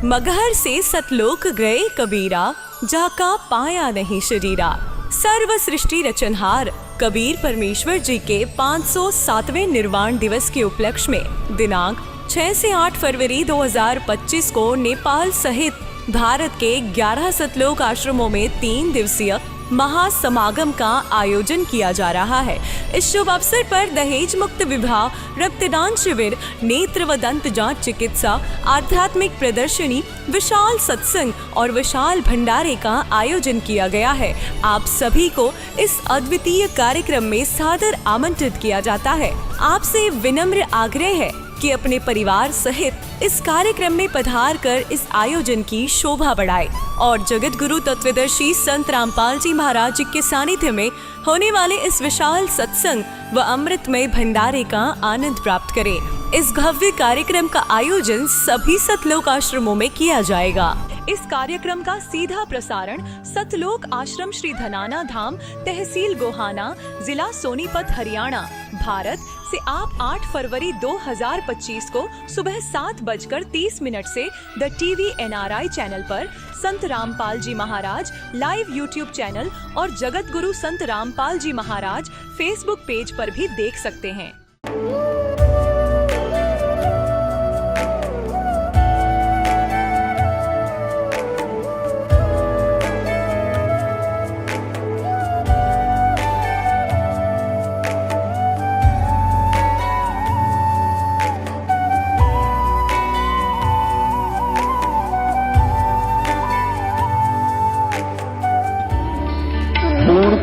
मगहर से सतलोक गए कबीरा, जाका पाया नहीं शरीरा। सर्व सृष्टि रचनहार कबीर परमेश्वर जी के 507वें निर्वाण दिवस के उपलक्ष्य में दिनांक 6 से 8 फरवरी 2025 को नेपाल सहित भारत के 11 सतलोक आश्रमों में 3 दिवसीय महासमागम का आयोजन किया जा रहा है। इस शुभ अवसर पर दहेज मुक्त विवाह, रक्तदान शिविर, नेत्र व दंत जांच चिकित्सा, आध्यात्मिक प्रदर्शनी, विशाल सत्संग और विशाल भंडारे का आयोजन किया गया है। आप सभी को इस अद्वितीय कार्यक्रम में सादर आमंत्रित किया जाता है। आपसे विनम्र आग्रह है कि अपने परिवार सहित इस कार्यक्रम में पधार कर इस आयोजन की शोभा बढ़ाए और जगत गुरु तत्वदर्शी संत रामपाल जी महाराज जी के सानिध्य में होने वाले इस विशाल सत्संग व अमृतमय भंडारे का आनंद प्राप्त करें। इस भव्य कार्यक्रम का आयोजन सभी सतलोक आश्रमों में किया जाएगा। इस कार्यक्रम का सीधा प्रसारण सतलोक आश्रम श्री धनाना धाम, तहसील गोहाना, जिला सोनीपत, हरियाणा, भारत से आप 8 फरवरी 2025 को सुबह 7:30 से द टीवी NRI चैनल पर संत रामपाल जी महाराज लाइव YouTube चैनल और जगत गुरु संत रामपाल जी महाराज फेसबुक पेज पर भी देख सकते हैं।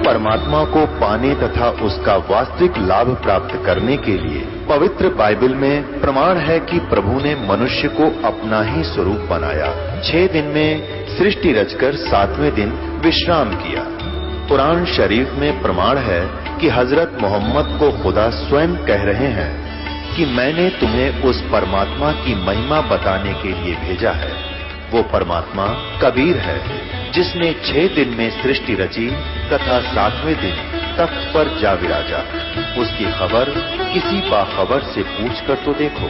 परमात्मा को पाने तथा उसका वास्तविक लाभ प्राप्त करने के लिए पवित्र बाइबल में प्रमाण है कि प्रभु ने मनुष्य को अपना ही स्वरूप बनाया। 6 दिन में सृष्टि रचकर 7वें दिन विश्राम किया। कुरान शरीफ में प्रमाण है कि हजरत मोहम्मद को खुदा स्वयं कह रहे हैं कि मैंने तुम्हें उस परमात्मा की महिमा बताने के लिए भेजा है। वो परमात्मा कबीर है जिसने 6 दिन में सृष्टि रची तथा 7वें दिन तख्त पर जा विराजा। उसकी खबर किसी बाखबर से पूछकर तो देखो।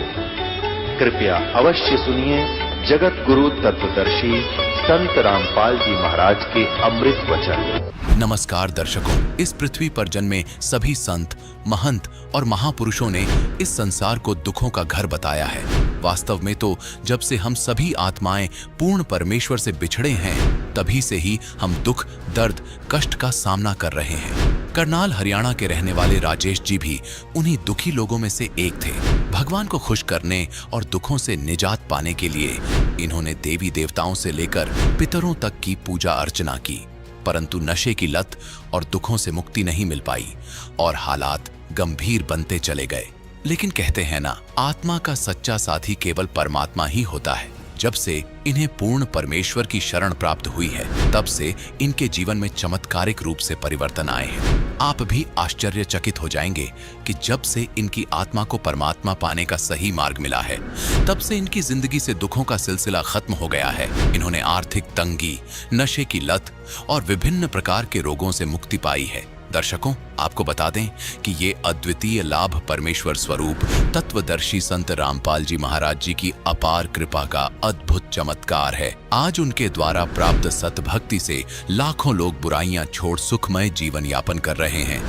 कृपया अवश्य सुनिए जगत गुरु तत्वदर्शी संत रामपाल जी महाराज के अमृत वचन। नमस्कार दर्शकों, इस पृथ्वी पर जन्मे सभी संत, महंत और महापुरुषों ने इस संसार को दुखों का घर बताया है। वास्तव में तो जब से हम सभी आत्माएं पूर्ण परमेश्वर से बिछड़े हैं, तभी से ही हम दुख, दर्द, कष्ट का सामना कर रहे हैं। करनाल हरियाणा के रहने वाले राजेश जी भी उन्हीं दुखी लोगों में से एक थे। भगवान को खुश करने और दुखों से निजात पाने के लिए इन्होंने देवी देवताओं से लेकर पितरों तक की पूजा अर्चना की, परंतु नशे की लत और दुखों से मुक्ति नहीं मिल पाई और हालात गंभीर बनते चले गए। लेकिन कहते हैं ना, आत्मा का सच्चा साथी केवल परमात्मा ही होता है। जब से इन्हें पूर्ण परमेश्वर की शरण प्राप्त हुई है, तब से इनके जीवन में चमत्कारिक रूप से परिवर्तन आए हैं। आप भी आश्चर्यचकित हो जाएंगे कि जब से इनकी आत्मा को परमात्मा पाने का सही मार्ग मिला है, तब से इनकी जिंदगी से दुखों का सिलसिला खत्म हो गया है। इन्होंने आर्थिक तंगी, नशे की लत और विभिन्न प्रकार के रोगों से मुक्ति पाई है। दर्शकों, आपको बता दें कि ये अद्वितीय लाभ परमेश्वर स्वरूप तत्वदर्शी संत रामपाल जी महाराज जी की अपार कृपा का अद्भुत चमत्कार है। आज उनके द्वारा प्राप्त सतभक्ति से लाखों लोग बुराइयां छोड़ सुखमय जीवन यापन कर रहे हैं।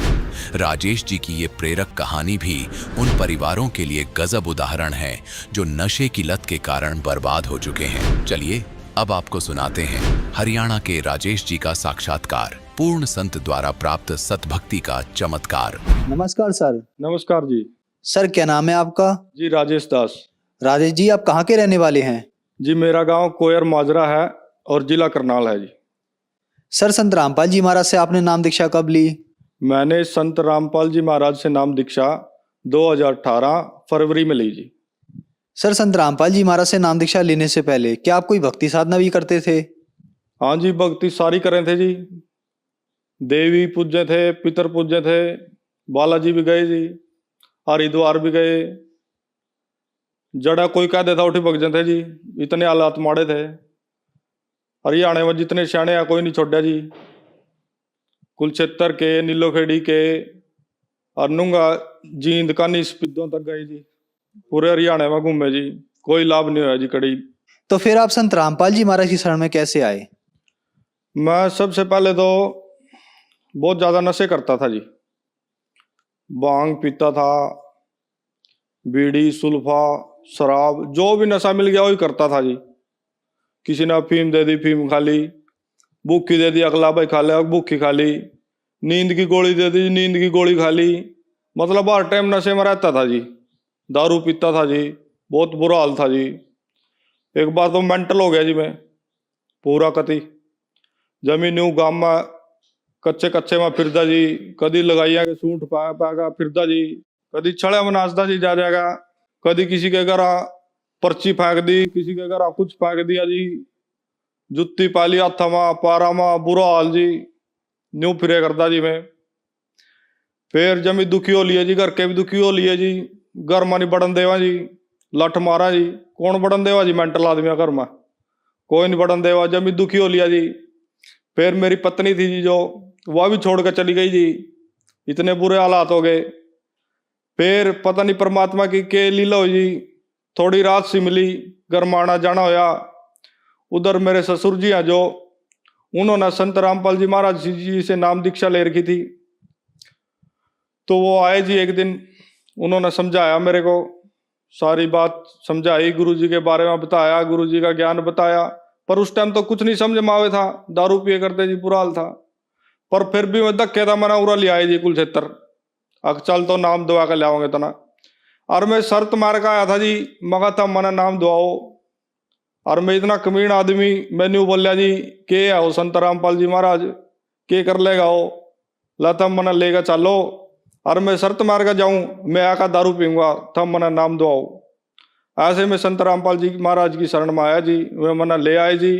राजेश जी की ये प्रेरक कहानी भी उन परिवारों के लिए गजब उदाहरण है जो नशे की लत के कारण बर्बाद हो चुके हैं। चलिए अब आपको सुनाते हैं हरियाणा के राजेश जी का साक्षात्कार, पूर्ण संत द्वारा प्राप्त सतभक्ति का चमत्कार। नमस्कार सर। नमस्कार जी। सर क्या नाम है आपका? जी राजेश दास। राजेश जी, आप कहाँ के रहने वाले हैं? जी मेरा गांव कोयर माजरा है और जिला करनाल है जी। सर, संत रामपाल जी महाराज से आपने नाम दीक्षा कब ली? मैंने संत रामपाल जी महाराज से नाम दीक्षा 2018 फरवरी में ली जी। सर, संत रामपाल जी महाराज से नाम दीक्षा लेने से पहले क्या आप कोई भक्ति साधना भी करते थे? हाँ जी, भक्ति सारी करे थे जी। देवी पूज्य थे, पितर पूज्य थे, बालाजी भी गए जी, हरिद्वार भी गए। जड़ा कोई कह देता उठी भग थे जी, इतने हालात माड़े थे। हरियाणा में जितने सियाणे हैं कोई नहीं छोड़ा जी। कुलक्षेत्र के, नीलोखेड़ी के और नुंगा जींद कानी स्पिद्दों तक गए जी। पूरे हरियाणा में घूमे जी, कोई लाभ नहीं हुआ जी कड़ी। तो फिर आप संत रामपाल जी महाराज की शरण में कैसे आए? मैं सबसे पहले तो बहुत ज्यादा नशे करता था जी। भांग पीता था, बीड़ी, सुल्फा, शराब, जो भी नशा मिल गया वही करता था जी। किसी ने अफीम दे दी, फीम खा ली। भूखी दे दी, अगला भाई खा ले, भूखी खा ली। नींद की गोली दे दी, नींद की गोली खा ली। मतलब हर टाइम नशे में रहता था जी। दारू पीता था जी, बहुत बुरा हाल था जी। एक बार तो मेंटल हो गया जी मैं पूरा कति। जमीन यूं गांव में कच्चे कच्चे में फिरदा जी, कदी लगाइया के सूंठ पाया पाएगा फिरदा जी, कदी छड़े में नाचदा जी जा जाएगा, कदी किसी के घर पर्ची फेंक दी, किसी के घर कुछ फेंक दिया जी। जुत्ती पाली हाथा में, पारा में, बुरा हाल जी। न्यू फिरे करता जी मैं। फिर जमी दुखी हो लिए जी, घर के भी दुखी हो लिए जी। घर में नहीं बढ़न देवा जी, लठ मारा जी। कौन बढ़न देवा जी, मेंटल आदमी घर में कोई नहीं बढ़न देवा। जमी दुखी हो लिया जी। फिर मेरी पत्नी थी जी जो, वह भी छोड़ कर चली गई जी। इतने बुरे हालात हो गए। फिर पता नहीं परमात्मा की के लीला हुई जी। थोड़ी रात सी मिली, घर में आना जाना होया। उधर मेरे ससुर जी हैं जो, उन्होंने संत रामपाल जी महाराज जी से नाम दीक्षा ले रखी थी। तो वो आए जी एक दिन, उन्होंने समझाया मेरे को, सारी बात समझाई, गुरु जी के बारे में बताया, गुरु जी का ज्ञान बताया। पर उस टाइम तो कुछ नहीं समझ में आवे था, दारू पिए करते जी, बुरा हाल था। पर फिर भी मैं धक्के था, मैंने उरा लिया जी कुलक्षेत्र। अब चल तो नाम दुआ कर लियाओगे तना। और मैं शर्त मार के आया था जी, मगा था मना नाम दुआओ। और मैं इतना कमीन आदमी, मैंने बोलिया जी के आओ संत रामपाल जी महाराज के कर लेगा हो, लता मना लेगा चलो। और मैं शर्त मार कर जाऊं, मैं आका दारू पीऊंगा, तब मना नाम दुआओ। ऐसे में संत रामपाल जी महाराज की शरण में आया जी। वे मना ले आए जी।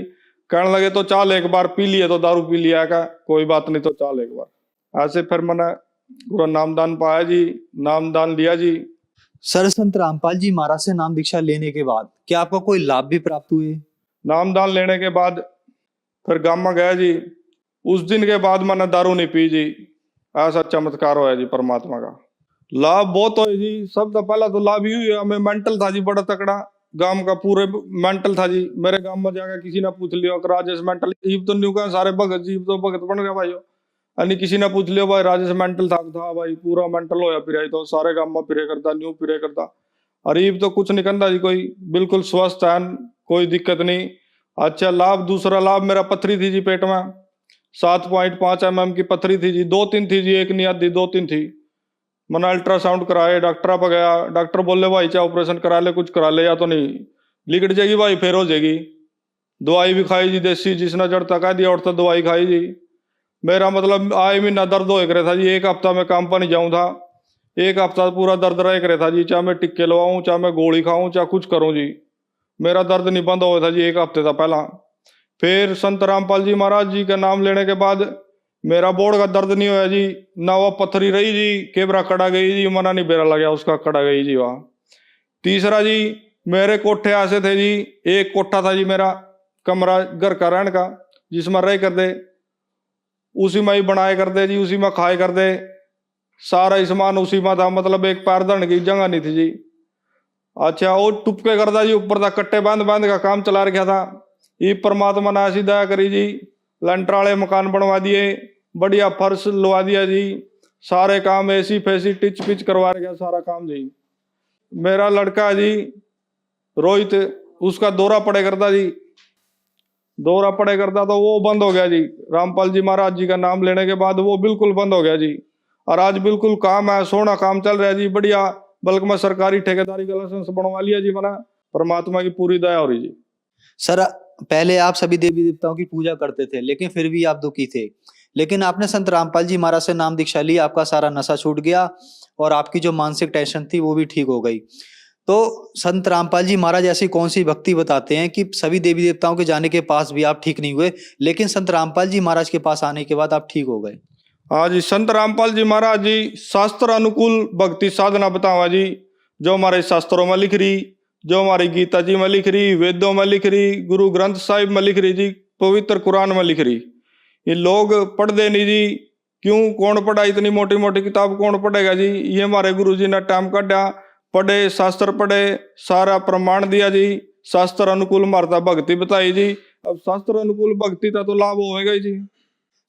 कहने लगे तो चाल एक बार पी लिए तो दारू पी लिया का, कोई बात नहीं तो चाल एक बार। ऐसे फिर मैंने पूरा नामदान पाया जी, नामदान लिया जी। सर, संत रामपाल जी महाराज से नाम दीक्षा लेने के बाद क्या आपको कोई लाभ भी प्राप्त हुए? नामदान लेने के बाद फिर गांव में गया जी। उस दिन के बाद मैंने दारू नहीं पी जी। ऐसा चमत्कार होया जी परमात्मा का। लाभ बहुत हो जी। सबसे पहला तो लाभ ही है, मैं मेंटल था जी बड़ा तकड़ा। गांव का पूरे मेंटल था जी। मेरे गांव में जाकर किसी ने पूछ लिया कि राजेश मेंटल, ईब तो न्यू का सारे भगत जी तो भगत बन गया भाई। यानी किसी ने पूछ लिया भाई राजेश मेंटल था भाई, पूरा मेंटल होया फिर तो सारे गांव में फिरे करता, न्यू फिरे करता। और ईब तो कुछ नहीं करता जी, कोई बिल्कुल स्वस्थ है, कोई दिक्कत नहीं। अच्छा लाभ, दूसरा लाभ मेरा पथरी थी जी पेट में, 7.5 mm की पथरी थी जी। 2-3 थी जी, एक नहीं आती, 2-3 थी। मैंने अल्ट्रासाउंड कराए, डॉक्टर पर गया। डॉक्टर बोले भाई चाहे ऑपरेशन करा ले, कुछ करा ले, या तो नहीं लिकट जाएगी भाई, फिर हो जाएगी। दवाई भी खाई जी देसी, जिसने जड़ता कह दिया और तो दवाई खाई जी। मेरा मतलब आए महीना दर्द हो रहा था जी। एक हफ्ता मैं काम पर नहीं जाऊँ था, एक हफ्ता पूरा दर्द रह रहा था जी। चाहे मैं टिक्के लगवाऊँ, चाहे मैं गोली खाऊं, चाहे कुछ करूँ जी, मेरा दर्द नहीं बंद हुआ था जी एक हफ्ते था पहला। फिर संत रामपाल जी महाराज जी का नाम लेने के बाद मेरा बोर्ड का दर्द नहीं होया जी। ना वो पथरी रही जी, केबरा कड़ा गई जी, मना नहीं बेरा लगा उसका, कड़ा गई जी वहाँ। तीसरा जी, मेरे कोठे ऐसे थे जी, एक कोठा था जी मेरा कमरा घर का रहने का, जिसमें रह कर दे, उसी में ही बनाए कर दे जी, उसी में खाए कर दे। सारा सामान उसी में था, मतलब एक पैर धरने की जगह नहीं थी जी। अच्छा वो टुपके करता जी, ऊपर था कट्टे बांध बांध का काम चला रखा था। ये परमात्मा ने ऐसी दया करी जी, लंटर वाले मकान बनवा दिए, बढ़िया फर्श लगा दिया जी, सारे काम एसी फैसी टिच पिच करवा रखा सारा काम जी। मेरा लड़का जी रोहित, उसका दौरा पड़े करता जी, दौरा पड़े करता तो वो बंद हो गया जी। रामपाल जी महाराज जी का नाम लेने के बाद वो बिल्कुल बंद हो गया जी। और आज बिल्कुल काम है, सोना काम चल रहा है जी, बढ़िया। बल्कि मैं सरकारी ठेकेदारी का लाइसेंस बनवा लिया जी मैंने, परमात्मा की पूरी दया हो रही जी। सर, पहले आप सभी देवी देवताओं की पूजा करते थे, लेकिन फिर भी आप दुखी थे। लेकिन आपने संत रामपाल जी महाराज से नाम दीक्षा ली, आपका सारा नशा छूट गया और आपकी जो मानसिक टेंशन थी वो भी ठीक हो गई। तो संत रामपाल जी महाराज ऐसी कौन सी भक्ति बताते हैं कि सभी देवी देवताओं के जाने के पास भी आप ठीक नहीं हुए, लेकिन संत रामपाल जी महाराज के पास आने के बाद आप ठीक हो गए? हाँ जी, संत रामपाल जी महाराज जी शास्त्र अनुकूल भक्ति साधना बतावा जी, जो हमारे शास्त्रों में लिख रही, जो हमारी गीता जी में लिख रही, वेदों में लिख रही, गुरु ग्रंथ साहिब में लिख रही जी, पवित्र कुरान में लिख रही। ये लोग पढ़ दे नहीं जी, क्यों, कौन पढ़ा, इतनी मोटी मोटी किताब कौन पढ़ेगा जी। ये हमारे गुरु जी ने टाइम काटा, पढ़े, शास्त्र पढ़े, सारा प्रमाण दिया जी, शास्त्र अनुकूल मारता भक्ति बताई जी। अब शास्त्र अनुकूल भक्ति का तो लाभ होएगा ही जी।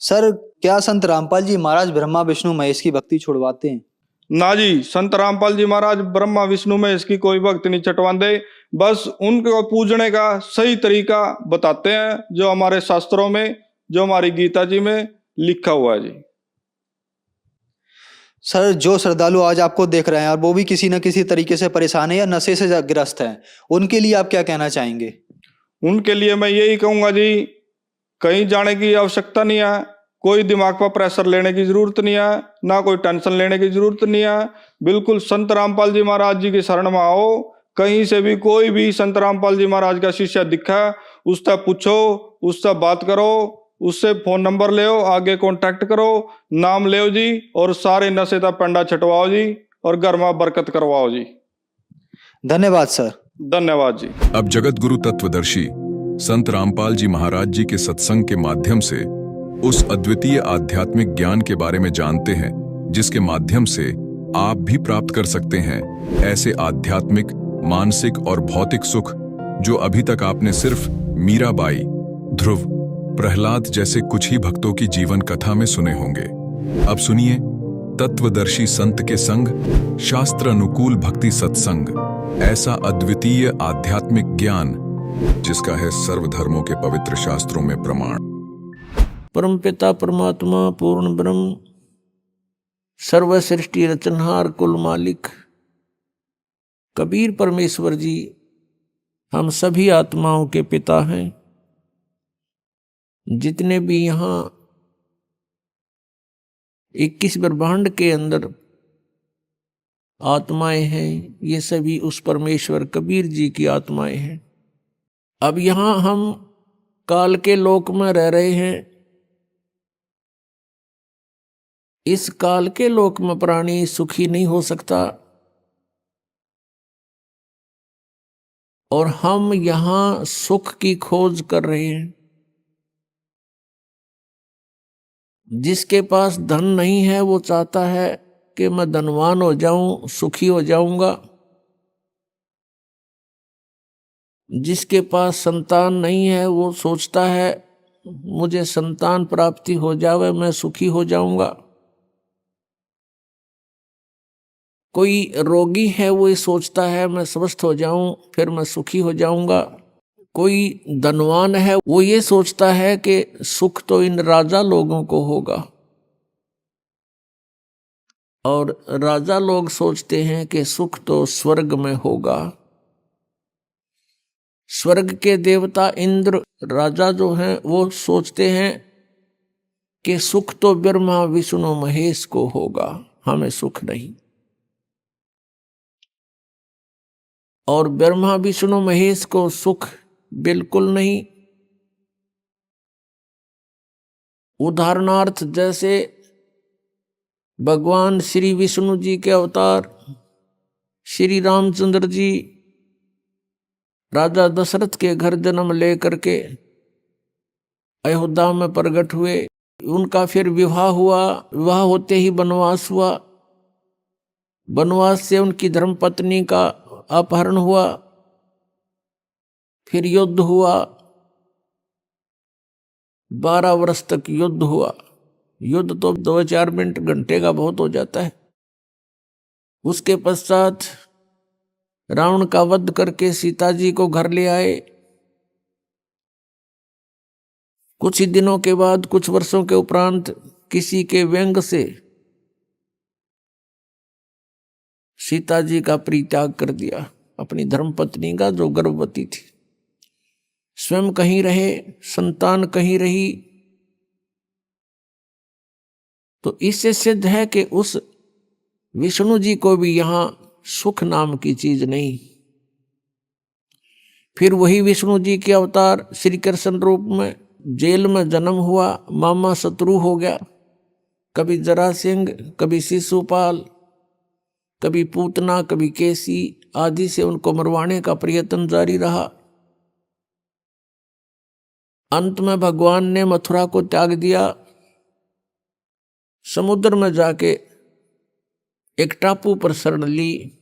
सर क्या संत रामपाल जी महाराज ब्रह्मा विष्णु महेश की भक्ति छुड़वाते हैं? ना जी, संत रामपाल जी महाराज ब्रह्मा विष्णु में इसकी कोई भक्ति नहीं छटवाते, बस उनको पूजने का सही तरीका बताते हैं जो हमारे शास्त्रों में, जो हमारी गीता जी में लिखा हुआ है जी। सर जो श्रद्धालु आज आपको देख रहे हैं और वो भी किसी न किसी तरीके से परेशान है या नशे से ग्रस्त हैं, उनके लिए आप क्या कहना चाहेंगे? उनके लिए मैं यही कहूंगा जी, कहीं जाने की आवश्यकता नहीं है, कोई दिमाग पर प्रेशर लेने की जरूरत नहीं है, ना कोई टेंशन लेने की जरूरत नहीं है। बिल्कुल संत रामपाल जी महाराज जी की शरण में आओ। कहीं से भी कोई भी संत रामपाल जी महाराज का शिष्य दिखा, उससे पूछो, उससे बात करो, उससे फोन नंबर ले, आगे कांटेक्ट करो, नाम ले जी, और सारे नशे का पंडा छटवाओ जी, और घर में बरकत करवाओ जी। धन्यवाद सर। धन्यवाद जी। अब जगत गुरु तत्वदर्शी संत रामपाल जी महाराज जी के सत्संग के माध्यम से उस अद्वितीय आध्यात्मिक ज्ञान के बारे में जानते हैं जिसके माध्यम से आप भी प्राप्त कर सकते हैं ऐसे आध्यात्मिक, मानसिक और भौतिक सुख जो अभी तक आपने सिर्फ मीराबाई, ध्रुव, प्रहलाद जैसे कुछ ही भक्तों की जीवन कथा में सुने होंगे। अब सुनिए तत्वदर्शी संत के संग शास्त्र अनुकूल भक्ति सत्संग, ऐसा अद्वितीय आध्यात्मिक ज्ञान जिसका है सर्वधर्मों के पवित्र शास्त्रों में प्रमाण। परमपिता परमात्मा पूर्ण ब्रह्म सर्व सृष्टि रचनहार कुल मालिक कबीर परमेश्वर जी हम सभी आत्माओं के पिता हैं। जितने भी यहाँ 21 ब्रह्मांड के अंदर आत्माएं हैं, ये सभी उस परमेश्वर कबीर जी की आत्माएं हैं। अब यहाँ हम काल के लोक में रह रहे हैं। इस काल के लोक में प्राणी सुखी नहीं हो सकता, और हम यहाँ सुख की खोज कर रहे हैं। जिसके पास धन नहीं है वो चाहता है कि मैं धनवान हो जाऊं, सुखी हो जाऊंगा। जिसके पास संतान नहीं है वो सोचता है मुझे संतान प्राप्ति हो जावे, मैं सुखी हो जाऊंगा। कोई रोगी है वो ये सोचता है मैं स्वस्थ हो जाऊं फिर मैं सुखी हो जाऊंगा। कोई धनवान है वो ये सोचता है कि सुख तो इन राजा लोगों को होगा, और राजा लोग सोचते हैं कि सुख तो स्वर्ग में होगा। स्वर्ग के देवता इंद्र राजा जो हैं वो सोचते हैं कि सुख तो ब्रह्मा विष्णु महेश को होगा, हमें सुख नहीं। और ब्रह्मा विष्णु महेश को सुख बिल्कुल नहीं। उदाहरणार्थ जैसे भगवान श्री विष्णु जी के अवतार श्री रामचंद्र जी राजा दशरथ के घर जन्म लेकर के अयोध्या में प्रकट हुए। उनका फिर विवाह हुआ, विवाह होते ही वनवास हुआ। वनवास से उनकी धर्मपत्नी का अपहरण हुआ, फिर युद्ध हुआ, 12 वर्ष तक युद्ध हुआ। युद्ध तो 2-4 मिनट घंटे का बहुत हो जाता है। उसके पश्चात रावण का वध करके सीता जी को घर ले आए। कुछ ही दिनों के बाद, कुछ वर्षों के उपरांत किसी के व्यंग से सीता जी का परित्याग कर दिया, अपनी धर्मपत्नी का जो गर्भवती थी। स्वयं कहीं रहे, संतान कहीं रही। तो इससे सिद्ध है कि उस विष्णु जी को भी यहां सुख नाम की चीज नहीं। फिर वही विष्णु जी के अवतार श्री कृष्ण रूप में जेल में जन्म हुआ, मामा शत्रु हो गया। कभी जरासिंह, कभी शिशुपाल, कभी पूतना, कभी केसी आदि से उनको मरवाने का प्रयत्न जारी रहा। अंत में भगवान ने मथुरा को त्याग दिया। समुद्र में जाके एक टापू पर शरण ली।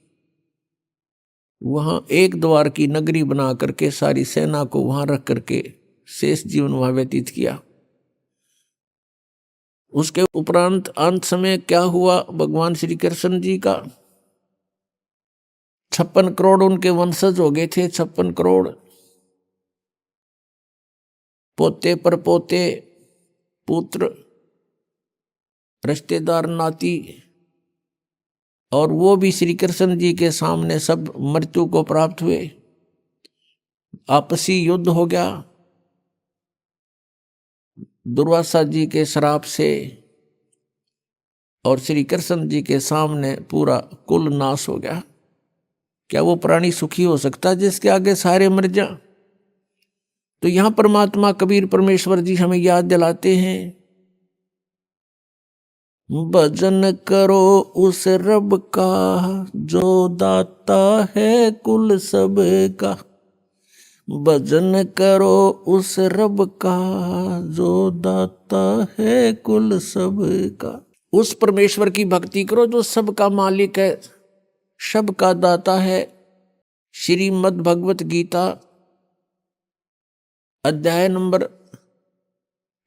वहां एक द्वार की नगरी बना करके सारी सेना को वहां रख करके शेष जीवन वहां व्यतीत किया। उसके उपरांत अंत समय क्या हुआ, भगवान श्री कृष्ण जी का 56 करोड़ उनके वंशज हो गए थे। 56 करोड़ पोते पर पोते, पुत्र, रिश्तेदार, नाती, और वो भी श्री कृष्ण जी के सामने सब मृत्यु को प्राप्त हुए। आपसी युद्ध हो गया दुर्वासा जी के श्राप से, और श्री कृष्ण जी के सामने पूरा कुल नाश हो गया। क्या वो प्राणी सुखी हो सकता है जिसके आगे सारे मर जा? तो यहां परमात्मा कबीर परमेश्वर जी हमें याद दिलाते हैं, भजन करो उस रब का जो दाता है कुल सब का। भजन करो उस रब का जो दाता है कुल सब का। उस परमेश्वर की भक्ति करो जो सबका मालिक है, सबका दाता है। श्रीमद् भगवत गीता अध्याय नंबर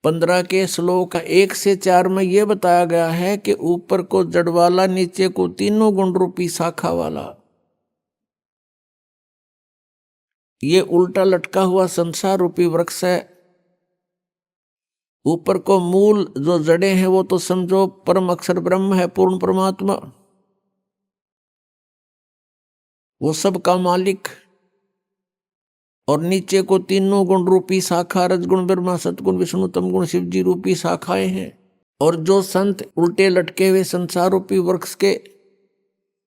15 के श्लोक 1 से 4 में यह बताया गया है कि ऊपर को जड़ वाला, नीचे को तीनों गुण रूपी शाखा वाला, ये उल्टा लटका हुआ संसार रूपी वृक्ष है। ऊपर को मूल जो जड़े हैं वो तो समझो परम अक्षर ब्रह्म है, पूर्ण परमात्मा, वो सब का मालिक। और नीचे को तीनों गुण रूपी शाखा, रजगुण ब्रह्मा, सतगुण विष्णु, तमगुण शिव जी रूपी शाखाएं हैं। और जो संत उल्टे लटके हुए संसार रूपी वृक्ष के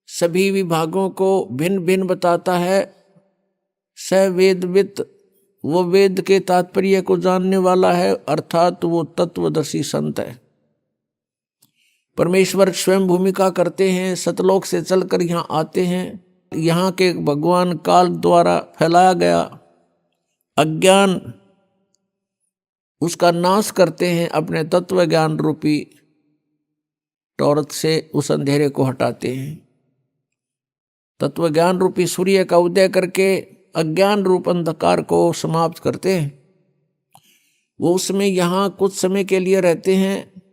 सभी विभागों को भिन्न भिन्न बताता है, स वेदवित, वो वेद के तात्पर्य को जानने वाला है, अर्थात वो तत्वदर्शी संत है। परमेश्वर स्वयं भूमिका करते हैं, सतलोक से चलकर यहाँ आते हैं। यहाँ के भगवान काल द्वारा फैलाया गया अज्ञान, उसका नाश करते हैं, अपने तत्व ज्ञान रूपी टॉर्च से उस अंधेरे को हटाते हैं। तत्व ज्ञान रूपी सूर्य का उदय करके अज्ञान रूप अंधकार को समाप्त करते हैं। वो उसमें यहाँ कुछ समय के लिए रहते हैं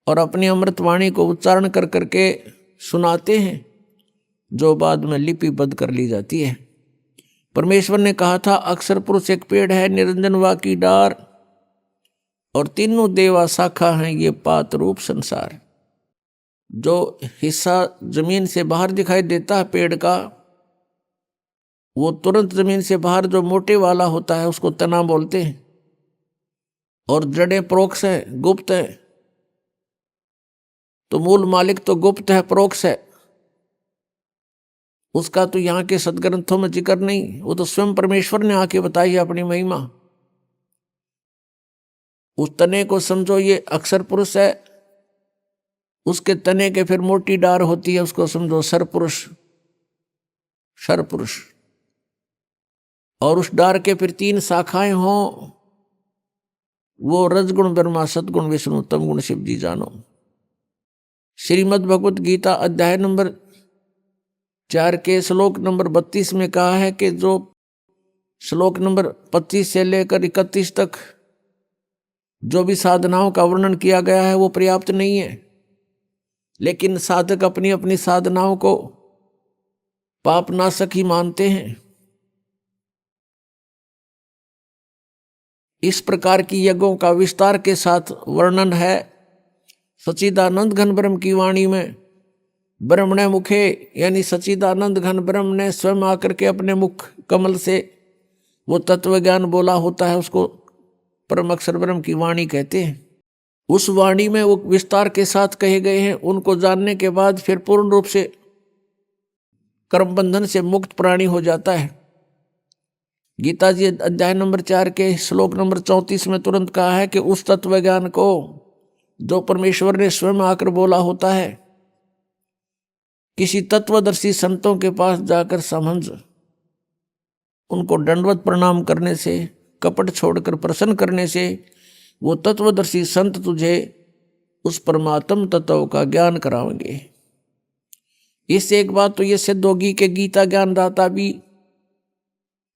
और अपनी अमृतवाणी को उच्चारण कर करके सुनाते हैं, जो बाद में लिपिबद्ध कर ली जाती है। परमेश्वर ने कहा था, अक्षर पुरुष एक पेड़ है, निरंजन वा की डार, और तीनों देवा शाखा हैं ये पात रूप संसार। जो हिस्सा जमीन से बाहर दिखाई देता है पेड़ का, वो तुरंत जमीन से बाहर जो मोटे वाला होता है उसको तना बोलते हैं। और जड़ें प्रोक्ष है, गुप्त है। तो मूल मालिक तो गुप्त है, प्रोक्ष है, उसका तो यहाँ के सदग्रंथों में जिक्र नहीं। वो तो स्वयं परमेश्वर ने आके बताई है अपनी महिमा। उस तने को समझो ये अक्षर पुरुष है, उसके तने के फिर मोटी डार होती है, उसको समझो सरपुरुष, सरपुरुष। और उस डार के फिर 3 शाखाएं हों, वो रजगुण ब्रह्मा, सतगुण विष्णु, तमगुण शिव जी जानो। श्रीमद् भगवत गीता अध्याय नंबर 4 के श्लोक नंबर 32 में कहा है कि जो श्लोक नंबर 25 से लेकर 31 तक जो भी साधनाओं का वर्णन किया गया है वो पर्याप्त नहीं है। लेकिन साधक अपनी अपनी साधनाओं को पापनाशक ही मानते हैं। इस प्रकार की यज्ञों का विस्तार के साथ वर्णन है सच्चिदानंद घन ब्रह्म की वाणी में। ब्रह्मणे मुखे, यानी सच्चिदानंद घन ब्रह्म ने स्वयं आकर के अपने मुख कमल से वो तत्व ज्ञान बोला होता है, उसको परम अक्षर ब्रह्म की वाणी कहते हैं। उस वाणी में वो विस्तार के साथ कहे गए हैं। उनको जानने के बाद फिर पूर्ण रूप से कर्म बंधन से मुक्त प्राणी हो जाता है। गीता जी अध्याय नंबर 4 के श्लोक नंबर 34 में तुरंत कहा है कि उस तत्व ज्ञान को जो परमेश्वर ने स्वयं आकर बोला होता है, किसी तत्वदर्शी संतों के पास जाकर समझ, उनको दंडवत प्रणाम करने से, कपट छोड़कर प्रसन्न करने से वो तत्वदर्शी संत तुझे उस परमात्म तत्व का ज्ञान कराएंगे। इससे एक बात तो ये सिद्ध होगी कि गीता ज्ञानदाता भी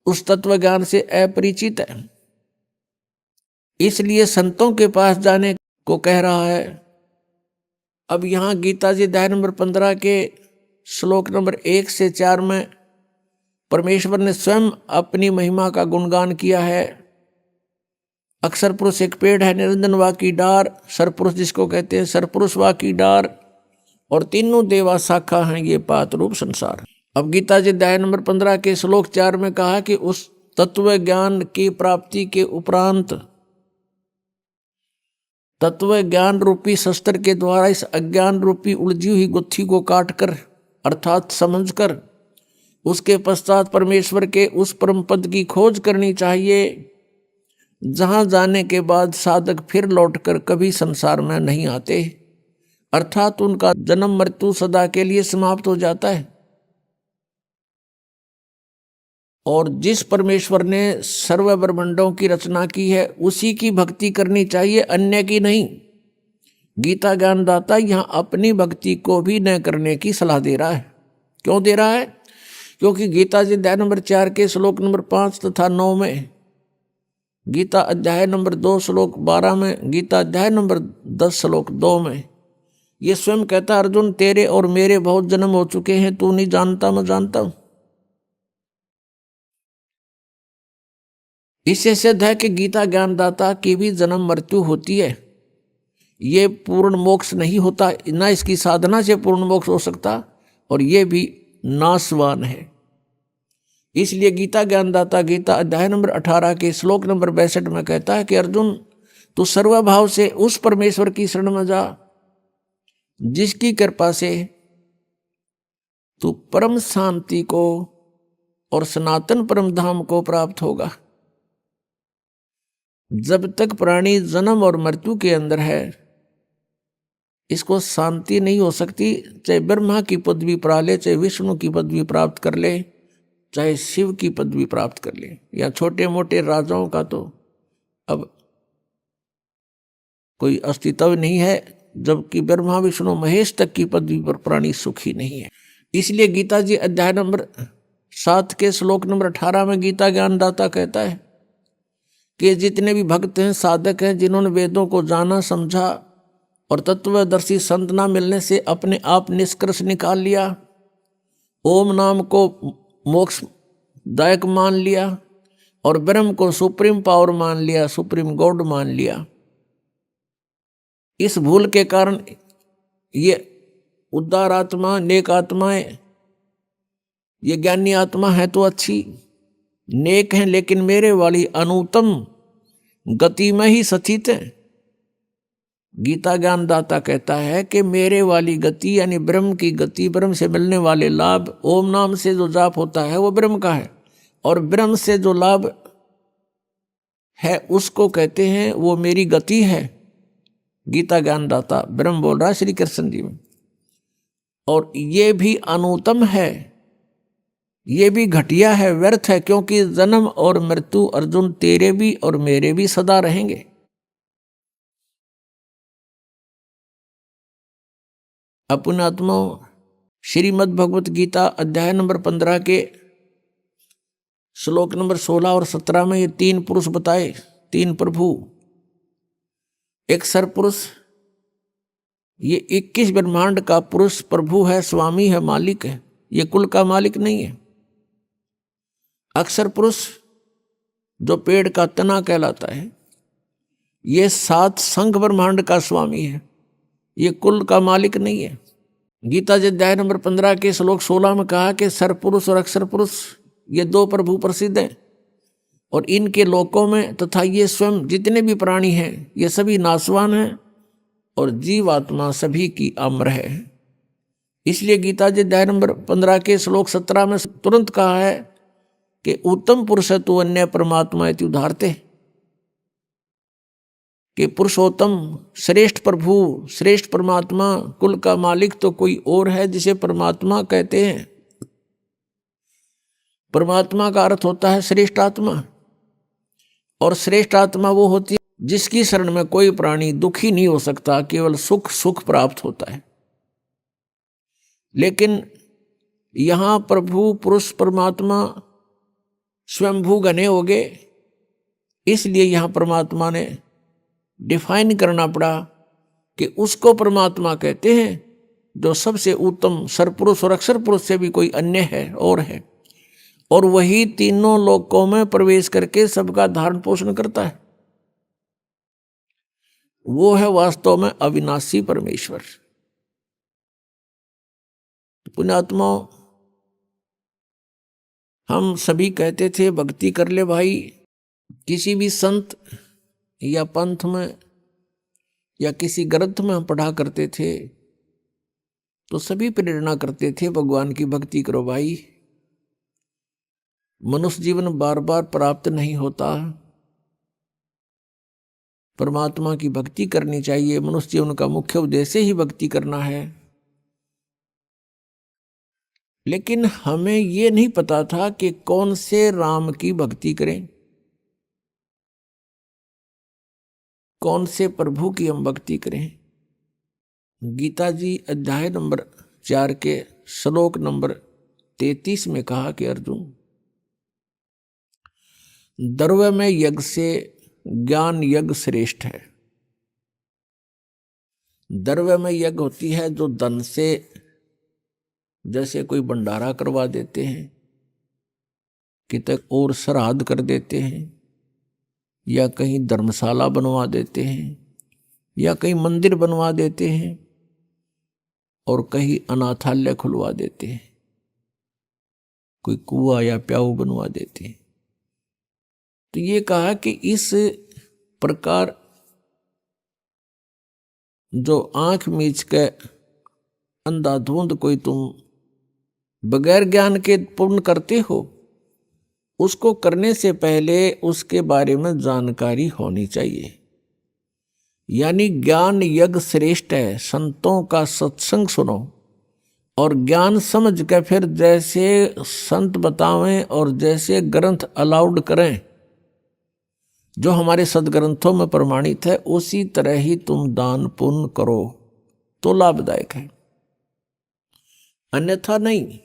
उस तत्व ज्ञान से अपरिचित है, इसलिए संतों के पास जाने को कह रहा है। अब यहाँ गीता जी अध्याय नंबर 15 के श्लोक नंबर 1 से 4 में परमेश्वर ने स्वयं अपनी महिमा का गुणगान किया है। अक्षर पुरुष एक पेड़ है, निरंजन वा की डार, सरपुरुष जिसको कहते हैं, सरपुरुष वा की डार, और तीनों देवा शाखा हैं ये पात रूप संसार। अब गीता जी अध्याय नंबर 15 के श्लोक 4 में कहा कि उस तत्व ज्ञान की प्राप्ति के उपरांत तत्व ज्ञान रूपी शस्त्र के द्वारा इस अज्ञान रूपी उलझी हुई गुत्थी को काटकर अर्थात समझकर उसके पश्चात परमेश्वर के उस परम पद की खोज करनी चाहिए, जहां जाने के बाद साधक फिर लौटकर कभी संसार में नहीं आते, अर्थात उनका जन्म मृत्यु सदा के लिए समाप्त हो जाता है। और जिस परमेश्वर ने सर्व ब्रह्मांडों की रचना की है उसी की भक्ति करनी चाहिए, अन्य की नहीं। गीता ज्ञानदाता यहाँ अपनी भक्ति को भी न करने की सलाह दे रहा है। क्यों दे रहा है? क्योंकि गीता जी अध्याय नंबर 4 के श्लोक नंबर 5 तथा 9 में, गीता अध्याय नंबर 2 श्लोक 12 में, गीता अध्याय नंबर 10 श्लोक 2 में ये स्वयं कहता, अर्जुन तेरे और मेरे बहुत जन्म हो चुके हैं, तू नहीं जानता मैं जानता हूं। इससे सिद्ध है कि गीता ज्ञानदाता की भी जन्म मृत्यु होती है। ये पूर्ण मोक्ष नहीं होता, ना इसकी साधना से पूर्ण मोक्ष हो सकता, और ये भी नाशवान है। इसलिए गीता ज्ञानदाता गीता अध्याय नंबर 18 के श्लोक नंबर 62 में कहता है कि अर्जुन तू सर्वभाव से उस परमेश्वर की शरण में जा जिसकी कृपा से तू परम शांति को और सनातन परम धाम को प्राप्त होगा। जब तक प्राणी जन्म और मृत्यु के अंदर है इसको शांति नहीं हो सकती, चाहे ब्रह्मा की पदवी पा ले, चाहे विष्णु की पदवी प्राप्त कर ले, चाहे शिव की पदवी प्राप्त कर ले, या छोटे मोटे राजाओं का तो अब कोई अस्तित्व नहीं है, जबकि ब्रह्मा विष्णु महेश तक की पदवी पर प्राणी सुखी नहीं है। इसलिए गीता जी अध्याय नंबर 7 के श्लोक नंबर 18 में गीता ज्ञानदाता कहता है कि जितने भी भक्त हैं, साधक हैं, जिन्होंने वेदों को जाना समझा और तत्वदर्शी संत ना मिलने से अपने आप निष्कर्ष निकाल लिया, ओम नाम को मोक्षदायक मान लिया और ब्रह्म को सुप्रीम पावर मान लिया, सुप्रीम गॉड मान लिया, इस भूल के कारण ये उदार आत्मा, नेक आत्माएं, ये ज्ञानी आत्मा है तो अच्छी नेक हैं, लेकिन मेरे वाली अनुत्तम गति में ही स्थित है। गीता ज्ञानदाता कहता है कि मेरे वाली गति यानी ब्रह्म की गति, ब्रह्म से मिलने वाले लाभ, ओम नाम से जो जाप होता है वो ब्रह्म का है, और ब्रह्म से जो लाभ है उसको कहते हैं वो मेरी गति है। गीता ज्ञानदाता ब्रह्म बोल रहा है श्री कृष्ण जी में, और ये भी अनुत्तम है, ये भी घटिया है, व्यर्थ है, क्योंकि जन्म और मृत्यु अर्जुन तेरे भी और मेरे भी सदा रहेंगे। अपने आत्माओं, श्रीमद् भगवत गीता अध्याय नंबर 15 के श्लोक नंबर 16 और 17 में ये 3 पुरुष बताए, 3 प्रभु। एक सरपुरुष, ये 21 ब्रह्मांड का पुरुष प्रभु है, स्वामी है, मालिक है, ये कुल का मालिक नहीं है। अक्षर पुरुष जो पेड़ का तना कहलाता है, ये 7 संघ ब्रह्मांड का स्वामी है, ये कुल का मालिक नहीं है। गीता जी अध्याय नंबर 15 के श्लोक 16 में कहा कि सरपुरुष और अक्षर पुरुष ये 2 प्रभु प्रसिद्ध हैं, और इनके लोकों में तथा ये स्वयं जितने भी प्राणी हैं ये सभी नाशवान हैं, और जीवात्मा सभी की अमर है। इसलिए गीता जी अध्याय नंबर 15 के श्लोक 17 में तुरंत कहा है कि उत्तम पुरुष तो अन्य परमात्मा इति उदाहरते, कि पुरुषोत्तम श्रेष्ठ प्रभु, श्रेष्ठ परमात्मा, कुल का मालिक तो कोई और है जिसे परमात्मा कहते हैं। परमात्मा का अर्थ होता है श्रेष्ठ आत्मा, और श्रेष्ठ आत्मा वो होती है जिसकी शरण में कोई प्राणी दुखी नहीं हो सकता, केवल सुख सुख प्राप्त होता है। लेकिन यहां प्रभु पुरुष परमात्मा स्वयंभू घने हो गए, इसलिए यहां परमात्मा ने डिफाइन करना पड़ा कि उसको परमात्मा कहते हैं जो सबसे उत्तम सरपुरुष और अक्षर पुरुष से भी कोई अन्य है और है, और वही तीनों लोकों में प्रवेश करके सबका धारण पोषण करता है। वो है वास्तव में अविनाशी परमेश्वर। पुण्यात्माओं, हम सभी कहते थे भक्ति कर ले भाई। किसी भी संत या पंथ में या किसी ग्रंथ में हम पढ़ा करते थे तो सभी प्रेरणा करते थे भगवान की भक्ति करो भाई। मनुष्य जीवन बार बार प्राप्त नहीं होता, परमात्मा की भक्ति करनी चाहिए। मनुष्य जीवन का मुख्य उद्देश्य ही भक्ति करना है। लेकिन हमें ये नहीं पता था कि कौन से राम की भक्ति करें, कौन से प्रभु की हम भक्ति करें। गीता जी अध्याय नंबर 4 के श्लोक नंबर 33 में कहा कि अर्जुन, द्रव्य में यज्ञ से ज्ञान यज्ञ श्रेष्ठ है। द्रव्य में यज्ञ होती है जो धन से, जैसे कोई भंडारा करवा देते हैं, कितने और श्राद्ध कर देते हैं, या कहीं धर्मशाला बनवा देते हैं, या कहीं मंदिर बनवा देते हैं, और कहीं अनाथालय खुलवा देते हैं, कोई कुआं या प्याऊ बनवा देते हैं। तो ये कहा कि इस प्रकार जो आंख मीच के अंधाधुंध कोई तुम बगैर ज्ञान के पूर्ण करते हो, उसको करने से पहले उसके बारे में जानकारी होनी चाहिए। यानी ज्ञान यज्ञ श्रेष्ठ है। संतों का सत्संग सुनो और ज्ञान समझ के फिर जैसे संत बतावें और जैसे ग्रंथ अलाउड करें, जो हमारे सदग्रंथों में प्रमाणित है, उसी तरह ही तुम दान पुण्य करो तो लाभदायक है, अन्यथा नहीं।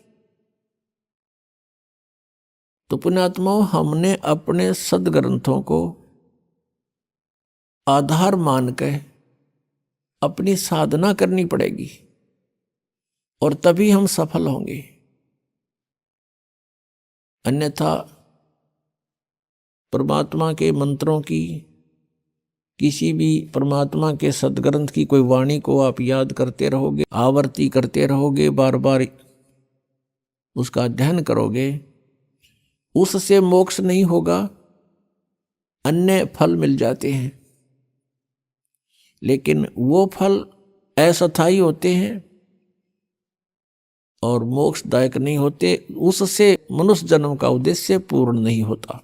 तो पुण्यात्माओं, हमने अपने सदग्रंथों को आधार मान के अपनी साधना करनी पड़ेगी और तभी हम सफल होंगे। अन्यथा परमात्मा के मंत्रों की, किसी भी परमात्मा के सदग्रंथ की कोई वाणी को आप याद करते रहोगे, आवर्ती करते रहोगे, बार बार उसका अध्ययन करोगे, उससे मोक्ष नहीं होगा, अन्य फल मिल जाते हैं। लेकिन वो फल अस्थायी होते हैं और मोक्षदायक नहीं होते, उससे मनुष्य जन्म का उद्देश्य पूर्ण नहीं होता।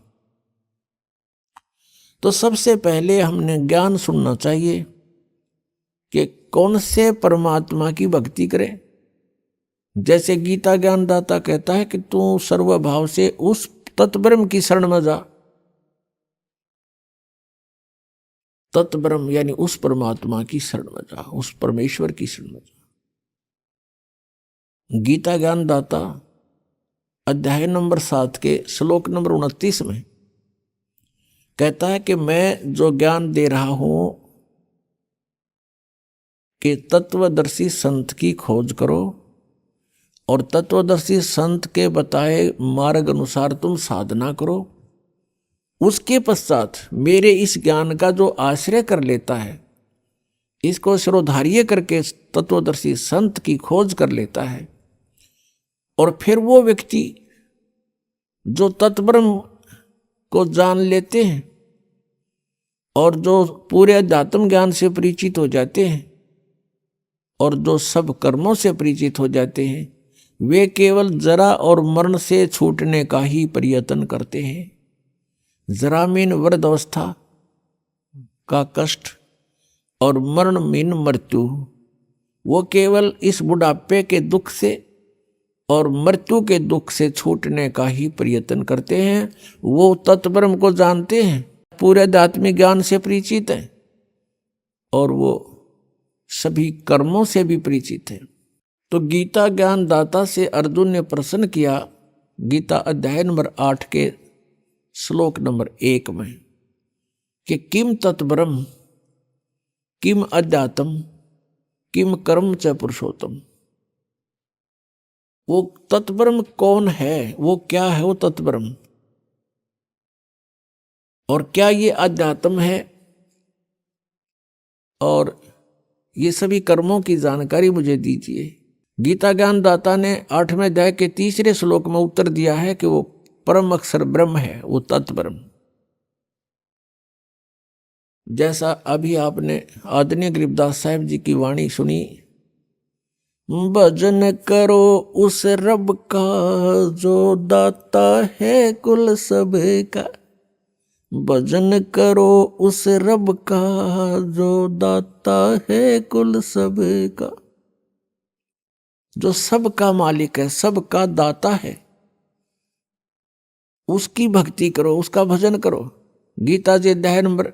तो सबसे पहले हमने ज्ञान सुनना चाहिए कि कौन से परमात्मा की भक्ति करें। जैसे गीता ज्ञानदाता कहता है कि तू सर्वभाव से उस तत्ब्रह्म की शरण में जा। तत्ब्रह्म यानी उस परमात्मा की शरण में जा, उस परमेश्वर की शरण में जा। गीता ज्ञानदाता अध्याय नंबर 7 के श्लोक नंबर 29 में कहता है कि मैं जो ज्ञान दे रहा हूं कि तत्वदर्शी संत की खोज करो और तत्वदर्शी संत के बताए मार्ग अनुसार तुम साधना करो। उसके पश्चात मेरे इस ज्ञान का जो आश्रय कर लेता है, इसको शिरोधार्य करके तत्वदर्शी संत की खोज कर लेता है, और फिर वो व्यक्ति जो तत्ब्रह्म को जान लेते हैं और जो पूरे अध्यात्म ज्ञान से परिचित हो जाते हैं और जो सब कर्मों से परिचित हो जाते हैं, वे केवल जरा और मरण से छूटने का ही प्रयत्न करते हैं। जरामीन वृद्धावस्था का कष्ट और मरण मीन मृत्यु, वो केवल इस बुढ़ापे के दुख से और मृत्यु के दुख से छूटने का ही प्रयत्न करते हैं। वो तत्ब्रह्म को जानते हैं, पूरे आध्यात्मिक ज्ञान से परिचित हैं और वो सभी कर्मों से भी परिचित हैं। तो गीता ज्ञान दाता से अर्जुन ने प्रश्न किया, गीता अध्याय नंबर 8 के श्लोक नंबर 1 में, कि किम तत्ब्रह्म किम अध्यात्म किम कर्म च पुरुषोत्तम। वो तत्ब्रह्म कौन है, वो क्या है वो तत्ब्रह्म, और क्या ये अध्यात्म है, और ये सभी कर्मों की जानकारी मुझे दीजिए। गीता ज्ञान दाता ने 8वें अध्याय के 3रे श्लोक में उत्तर दिया है कि वो परम अक्षर ब्रह्म है, वो तत्ब्रह्म। जैसा अभी आपने आदरणीय गरीबदास साहिब जी की वाणी सुनी, भजन करो उस रब का जो दाता है कुल सब का, भजन करो उस रब का जो दाता है कुल सब का। जो सबका मालिक है, सबका दाता है, उसकी भक्ति करो, उसका भजन करो। गीता जी अध्याय नंबर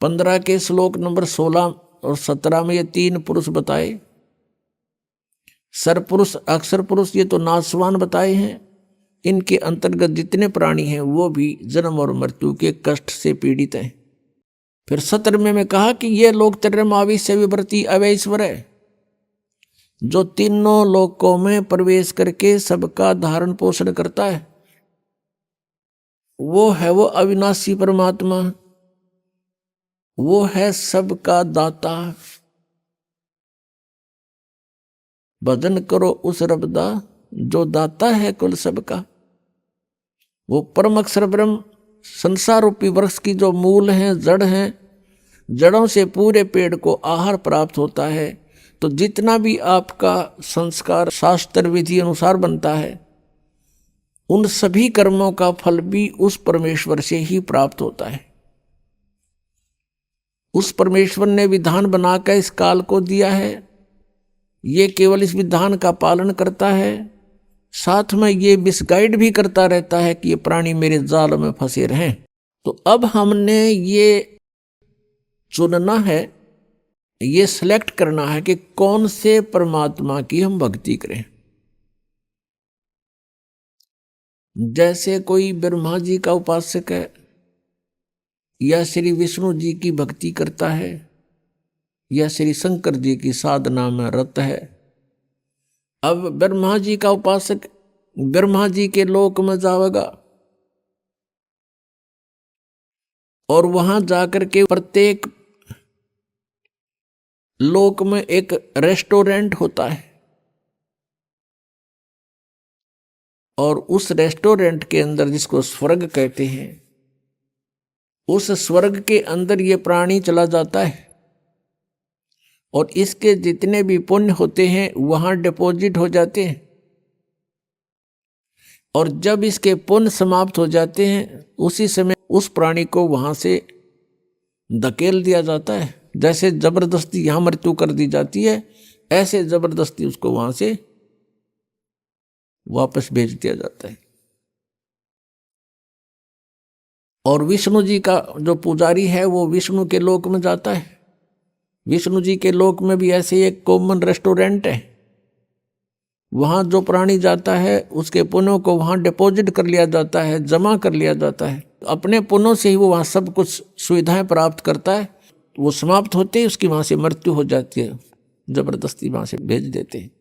15 के श्लोक नंबर 16 और 17 में ये 3 पुरुष बताए। सरपुरुष, अक्षर पुरुष, ये तो नासवान बताए हैं। इनके अंतर्गत जितने प्राणी हैं वो भी जन्म और मृत्यु के कष्ट से पीड़ित हैं। फिर 17वें में कहा कि ये लोग त्रयमाविश्य विवर्ती अवैश्वर है, जो तीनों लोकों में प्रवेश करके सबका धारण पोषण करता है। वो है वो अविनाशी परमात्मा, वो है सबका दाता। भजन करो उस रबदा जो दाता है कुल सबका। वो परम अक्षर ब्रह्म संसार रूपी वृक्ष की जो मूल हैं, जड़ हैं, जड़ों से पूरे पेड़ को आहार प्राप्त होता है। तो जितना भी आपका संस्कार शास्त्र विधि अनुसार बनता है, उन सभी कर्मों का फल भी उस परमेश्वर से ही प्राप्त होता है। उस परमेश्वर ने विधान बनाकर इस काल को दिया है, ये केवल इस विधान का पालन करता है, साथ में ये मिसगाइड भी करता रहता है कि ये प्राणी मेरे जाल में फंसे रहें। तो अब हमने ये चुनना है, ये सिलेक्ट करना है कि कौन से परमात्मा की हम भक्ति करें। जैसे कोई ब्रह्मा जी का उपासक है या श्री विष्णु जी की भक्ति करता है या श्री शंकर जी की साधना में रत है। अब ब्रह्मा जी का उपासक ब्रह्मा जी के लोक में जाएगा और वहां जाकर के प्रत्येक लोक में एक रेस्टोरेंट होता है, और उस रेस्टोरेंट के अंदर, जिसको स्वर्ग कहते हैं, उस स्वर्ग के अंदर ये प्राणी चला जाता है और इसके जितने भी पुण्य होते हैं वहां डिपॉजिट हो जाते हैं। और जब इसके पुण्य समाप्त हो जाते हैं, उसी समय उस प्राणी को वहां से धकेल दिया जाता है। जैसे जबरदस्ती यहां मृत्यु कर दी जाती है, ऐसे जबरदस्ती उसको वहां से वापस भेज दिया जाता है। और विष्णु जी का जो पुजारी है वो विष्णु के लोक में जाता है। विष्णु जी के लोक में भी ऐसे एक कॉमन रेस्टोरेंट है, वहां जो प्राणी जाता है उसके पुण्यों को वहां डिपॉजिट कर लिया जाता है, जमा कर लिया जाता है। अपने पुण्यों से ही वो वहां सब कुछ सुविधाएं प्राप्त करता है। वो समाप्त होते ही उसकी वहां से मृत्यु हो जाती है, जबरदस्ती वहां से भेज देते हैं।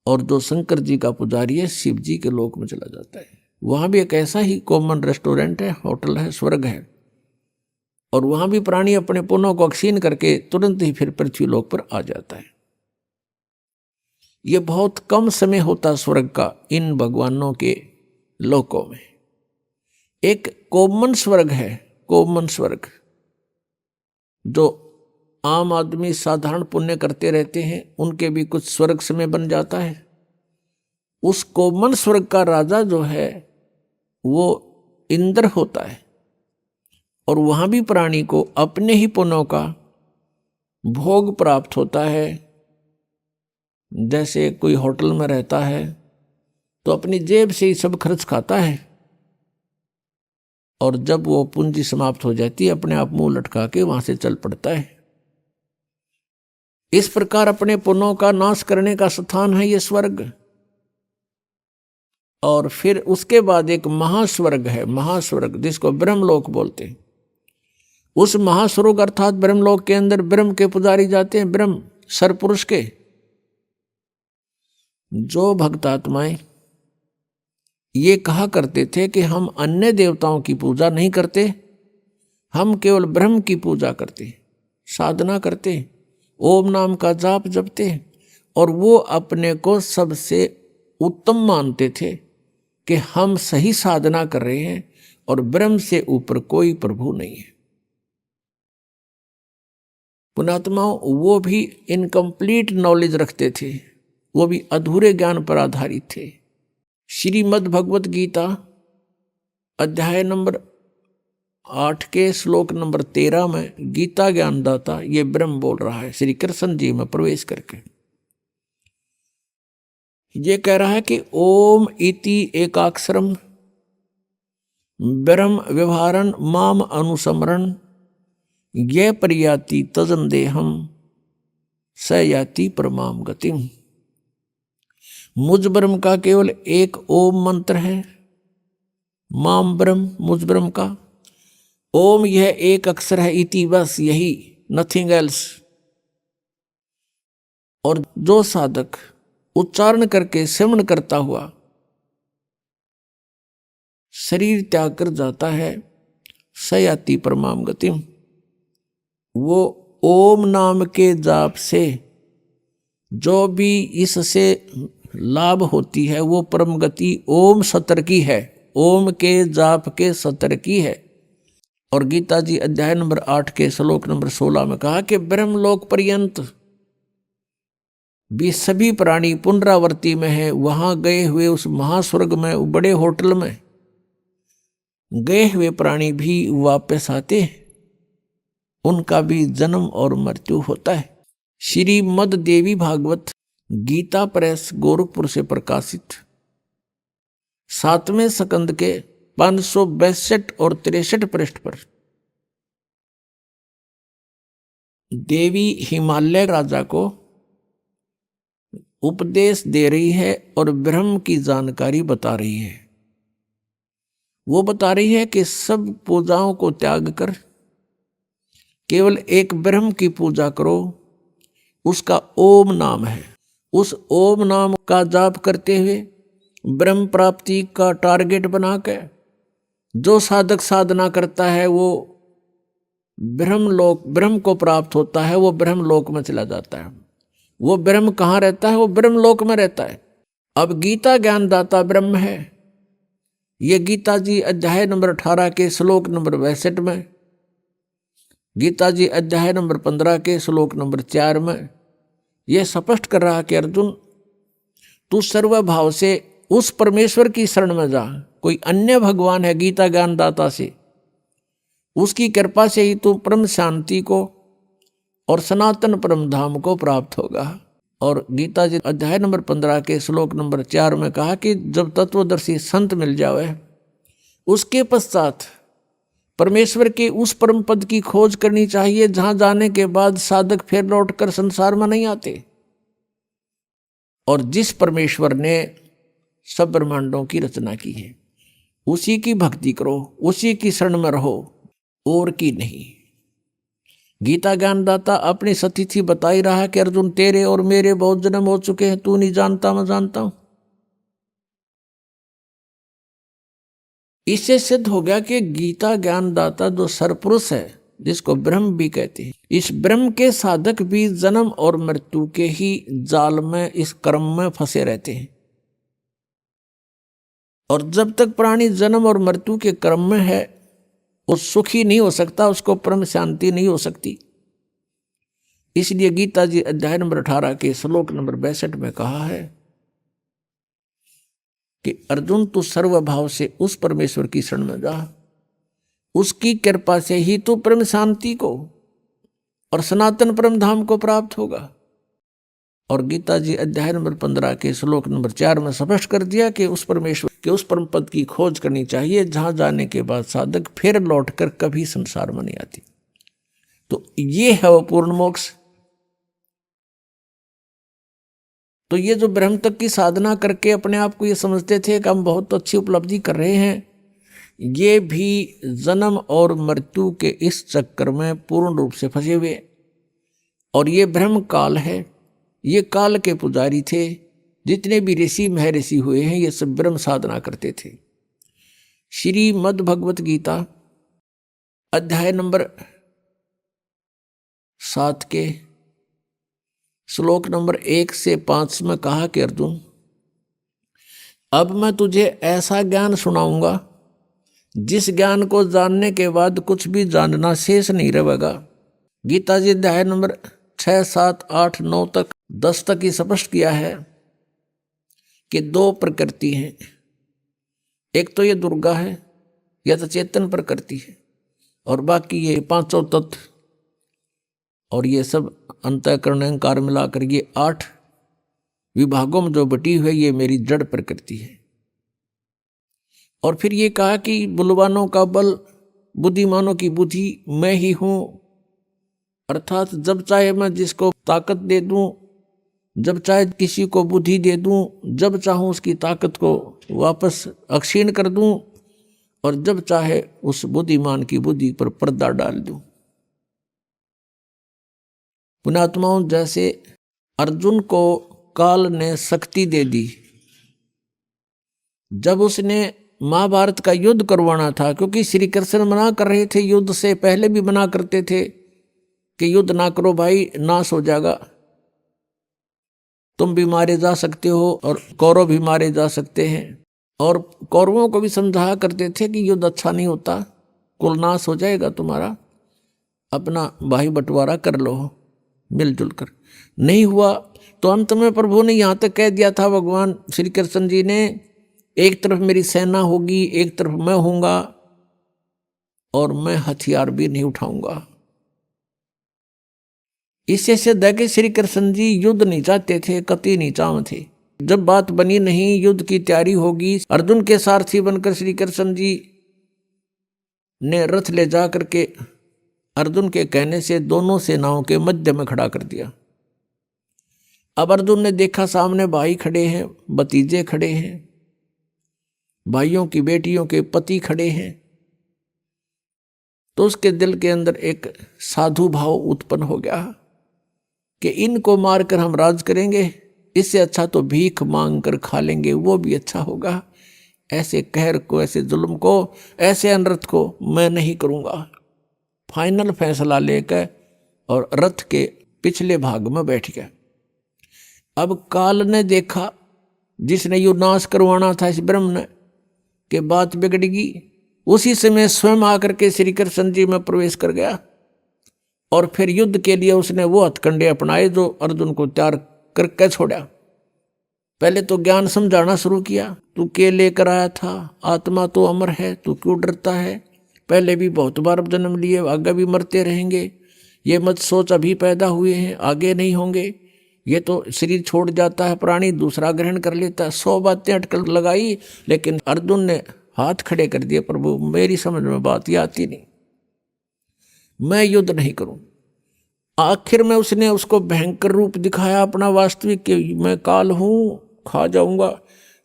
और जो शंकर जी का पुजारी है, शिव जी के लोक में चला जाता है। वहां भी एक ऐसा ही कॉमन रेस्टोरेंट है, होटल है, स्वर्ग है, और वहां भी प्राणी अपने पुण्यों को क्षीण करके तुरंत ही फिर पृथ्वी लोक पर आ जाता है। ये बहुत कम समय होता स्वर्ग का इन भगवानों के लोकों में। एक कॉमन स्वर्ग है, कॉमन स्वर्ग, जो आम आदमी साधारण पुण्य करते रहते हैं, उनके भी कुछ स्वर्ग समय बन जाता है। उस कॉमन स्वर्ग का राजा जो है वो इंद्र होता है, और वहां भी प्राणी को अपने ही पुण्यों का भोग प्राप्त होता है। जैसे कोई होटल में रहता है तो अपनी जेब से ही सब खर्च खाता है, और जब वो पूंजी समाप्त हो जाती है अपने आप मुंह लटका के वहां से चल पड़ता है। इस प्रकार अपने पुण्यों का नाश करने का स्थान है ये स्वर्ग। और फिर उसके बाद एक महास्वर्ग है, महास्वर्ग जिसको ब्रह्मलोक बोलते हैं। उस महास्वर्ग अर्थात ब्रह्मलोक के अंदर ब्रह्म के पुजारी जाते हैं, ब्रह्म सरपुरुष के। जो भक्तात्माएं ये कहा करते थे कि हम अन्य देवताओं की पूजा नहीं करते, हम केवल ब्रह्म की पूजा करते, साधना करते, ओम नाम का जाप जपते, और वो अपने को सबसे उत्तम मानते थे कि हम सही साधना कर रहे हैं और ब्रह्म से ऊपर कोई प्रभु नहीं है। पुणात्माओं वो भी इनकम्प्लीट नॉलेज रखते थे, वो भी अधूरे ज्ञान पर आधारित थे। श्रीमद् भगवत गीता अध्याय नंबर 8 के श्लोक नंबर 13 में गीता ज्ञानदाता ये ब्रह्म बोल रहा है, श्री कृष्ण जी में प्रवेश करके ये कह रहा है कि ओम इति एकाक्षरम ब्रह्म व्यवहारन माम अनुसमरण ये परियाति तजन देहम स याति परमाम गतिम। मुझ ब्रह्म का केवल एक ओम मंत्र है, माम ब्रह्म मुझ ब्रह्म का। ओम यह एक अक्षर है, इति बस यही, नथिंग एल्स। और जो साधक उच्चारण करके श्रवण करता हुआ शरीर त्याग कर जाता है, सयाति परमाम गतिम, वो ओम नाम के जाप से जो भी इससे लाभ होती है वो परम गति ओम सतर की है, ओम के जाप के सतर की है। और गीता जी अध्याय नंबर 8 के श्लोक नंबर 16 में कहा कि ब्रह्मलोक पर्यंत भी सभी प्राणी पुनरावर्ती में है। वहां गए हुए उस महास्वर्ग में, बड़े होटल में गए हुए प्राणी भी वापस आते हैं, उनका भी जन्म और मृत्यु होता है। श्रीमद् देवी भागवत गीता प्रेस गोरखपुर से प्रकाशित 7वें स्कंद के 562 और 63 पृष्ठ पर देवी हिमालय राजा को उपदेश दे रही है और ब्रह्म की जानकारी बता रही है। वो बता रही है कि सब पूजाओं को त्याग कर केवल एक ब्रह्म की पूजा करो, उसका ओम नाम है। उस ओम नाम का जाप करते हुए ब्रह्म प्राप्ति का टारगेट बनाकर जो साधक साधना करता है वो ब्रह्म को प्राप्त होता है, वो ब्रह्मलोक में चला जाता है। वो ब्रह्म कहाँ रहता है? वो ब्रह्मलोक में रहता है। अब गीता ज्ञानदाता ब्रह्म है। ये गीता जी अध्याय नंबर 18 के श्लोक नंबर 62 में, गीता जी अध्याय नंबर 15 के श्लोक नंबर 4 में यह स्पष्ट कर रहा कि अर्जुन तू सर्वभाव से उस परमेश्वर की शरण में जा। कोई अन्य भगवान है गीता ज्ञानदाता से, उसकी कृपा से ही तू परम शांति को और सनातन परम धाम को प्राप्त होगा। और गीता जी अध्याय नंबर 15 के श्लोक नंबर 4 में कहा कि जब तत्वदर्शी संत मिल जावे उसके पश्चात परमेश्वर के उस परम पद की खोज करनी चाहिए जहां जाने के बाद साधक फिर लौटकर संसार में नहीं आते। और जिस परमेश्वर ने सब ब्रह्मांडों की रचना की है उसी की भक्ति करो, उसी की शरण में रहो, और की नहीं। गीता ज्ञानदाता अपनी सतिथि बता ही रहा है कि अर्जुन तेरे और मेरे बहुत जन्म हो चुके हैं, तू नहीं जानता मैं जानता हूं। इससे सिद्ध हो गया कि गीता ज्ञानदाता जो सरपुरुष है, जिसको ब्रह्म भी कहते हैं, इस ब्रह्म के साधक भी जन्म और मृत्यु के ही जाल में, इस कर्म में फंसे रहते हैं। और जब तक प्राणी जन्म और मृत्यु के क्रम में है वो सुखी नहीं हो सकता, उसको परम शांति नहीं हो सकती। इसलिए गीता जी अध्याय नंबर 18 के श्लोक नंबर 62 में कहा है कि अर्जुन तू सर्वभाव से उस परमेश्वर की शरण में जा, उसकी कृपा से ही तू परम शांति को और सनातन परम धाम को प्राप्त होगा। और गीता जी अध्याय नंबर 15 के श्लोक नंबर 4 में स्पष्ट कर दिया कि उस परमेश्वर के उस परम पद की खोज करनी चाहिए जहां जाने के बाद साधक फिर लौटकर कभी संसार में नहीं आती। तो ये है वो पूर्ण मोक्ष। तो ये जो ब्रह्म तक की साधना करके अपने आप को ये समझते थे कि हम बहुत अच्छी उपलब्धि कर रहे हैं, ये भी जन्म और मृत्यु के इस चक्कर में पूर्ण रूप से फंसे हुए। और ये ब्रह्म काल है, ये काल के पुजारी थे। जितने भी ऋषि महर्षि हुए हैं ये सब ब्रह्म साधना करते थे। श्रीमद् भगवत गीता अध्याय नंबर 7 के श्लोक नंबर 1 से 5 में कहा कि अर्जुन, अब मैं तुझे ऐसा ज्ञान सुनाऊंगा जिस ज्ञान को जानने के बाद कुछ भी जानना शेष नहीं रहेगा। गीता जी अध्याय नंबर 6, 7, 8, 9 तक 10 तक ही स्पष्ट किया है कि 2 प्रकृति हैं। एक तो ये दुर्गा है, यह तो चेतन प्रकृति है, और बाकी ये 5 तत्व और ये सब अंतःकरण अहंकार मिलाकर ये 8 विभागों में जो बटी हुई ये मेरी जड़ प्रकृति है। और फिर ये कहा कि बलवानों का बल, बुद्धिमानों की बुद्धि मैं ही हूं, अर्थात जब चाहे मैं जिसको ताकत दे दूं, जब चाहे किसी को बुद्धि दे दूं, जब चाहूं उसकी ताकत को वापस अक्षीण कर दूं, और जब चाहे उस बुद्धिमान की बुद्धि पर पर्दा डाल दूं। पुण्यात्माओं, जैसे अर्जुन को काल ने शक्ति दे दी, जब उसने महाभारत का युद्ध करवाना था, क्योंकि श्री कृष्ण मना कर रहे थे, युद्ध से पहले भी मना करते थे कि युद्ध ना करो भाई, नाश हो जाएगा, तुम भी मारे जा सकते हो और कौरव भी मारे जा सकते हैं। और कौरवों को भी समझाया करते थे कि युद्ध अच्छा नहीं होता, कुल नाश हो जाएगा तुम्हारा, अपना भाई बंटवारा कर लो मिलजुल कर। नहीं हुआ तो अंत में प्रभु ने यहाँ तक कह दिया था, भगवान श्री कृष्ण जी ने, एक तरफ मेरी सेना होगी, एक तरफ मैं होऊंगा, और मैं हथियार भी नहीं उठाऊंगा। इससे सिद्ध है कि श्री कृष्ण जी युद्ध नहीं चाहते थे, कतई नहीं चाहते थे। जब बात बनी नहीं, युद्ध की तैयारी होगी, अर्जुन के सारथी बनकर श्री कृष्ण जी ने रथ ले जा करके अर्जुन के कहने से दोनों सेनाओं के मध्य में खड़ा कर दिया। अब अर्जुन ने देखा सामने भाई खड़े हैं, भतीजे खड़े हैं, भाइयों की बेटियों के पति खड़े हैं, तो उसके दिल के अंदर एक साधु भाव उत्पन्न हो गया कि इनको मारकर हम राज करेंगे, इससे अच्छा तो भीख मांग कर खा लेंगे, वो भी अच्छा होगा। ऐसे कहर को, ऐसे जुल्म को, ऐसे अनर्थ को मैं नहीं करूँगा। फाइनल फैसला लेकर और रथ के पिछले भाग में बैठ गया। अब काल ने देखा, जिसने यो नाश करवाना था इस ब्रह्म ने, कि बात बिगड़ेगी, उसी समय स्वयं आकर के श्री कृष्ण जी में प्रवेश कर गया। और फिर युद्ध के लिए उसने वो हथकंडे अपनाए जो अर्जुन को तैयार करके छोड़ा। पहले तो ज्ञान समझाना शुरू किया, तू के लेकर आया था, आत्मा तो अमर है, तू क्यों डरता है, पहले भी बहुत बार जन्म लिए, आगे भी मरते रहेंगे, ये मत सोच अभी पैदा हुए हैं आगे नहीं होंगे, ये तो शरीर छोड़ जाता है प्राणी, दूसरा ग्रहण कर लेता है। 100 बातें अटकल लगाई, लेकिन अर्जुन ने हाथ खड़े कर दिए, प्रभु मेरी समझ में बात ये आती नहीं, मैं युद्ध नहीं करूं। आखिर में उसने उसको भयंकर रूप दिखाया अपना वास्तविक, कि मैं काल हूं, खा जाऊंगा।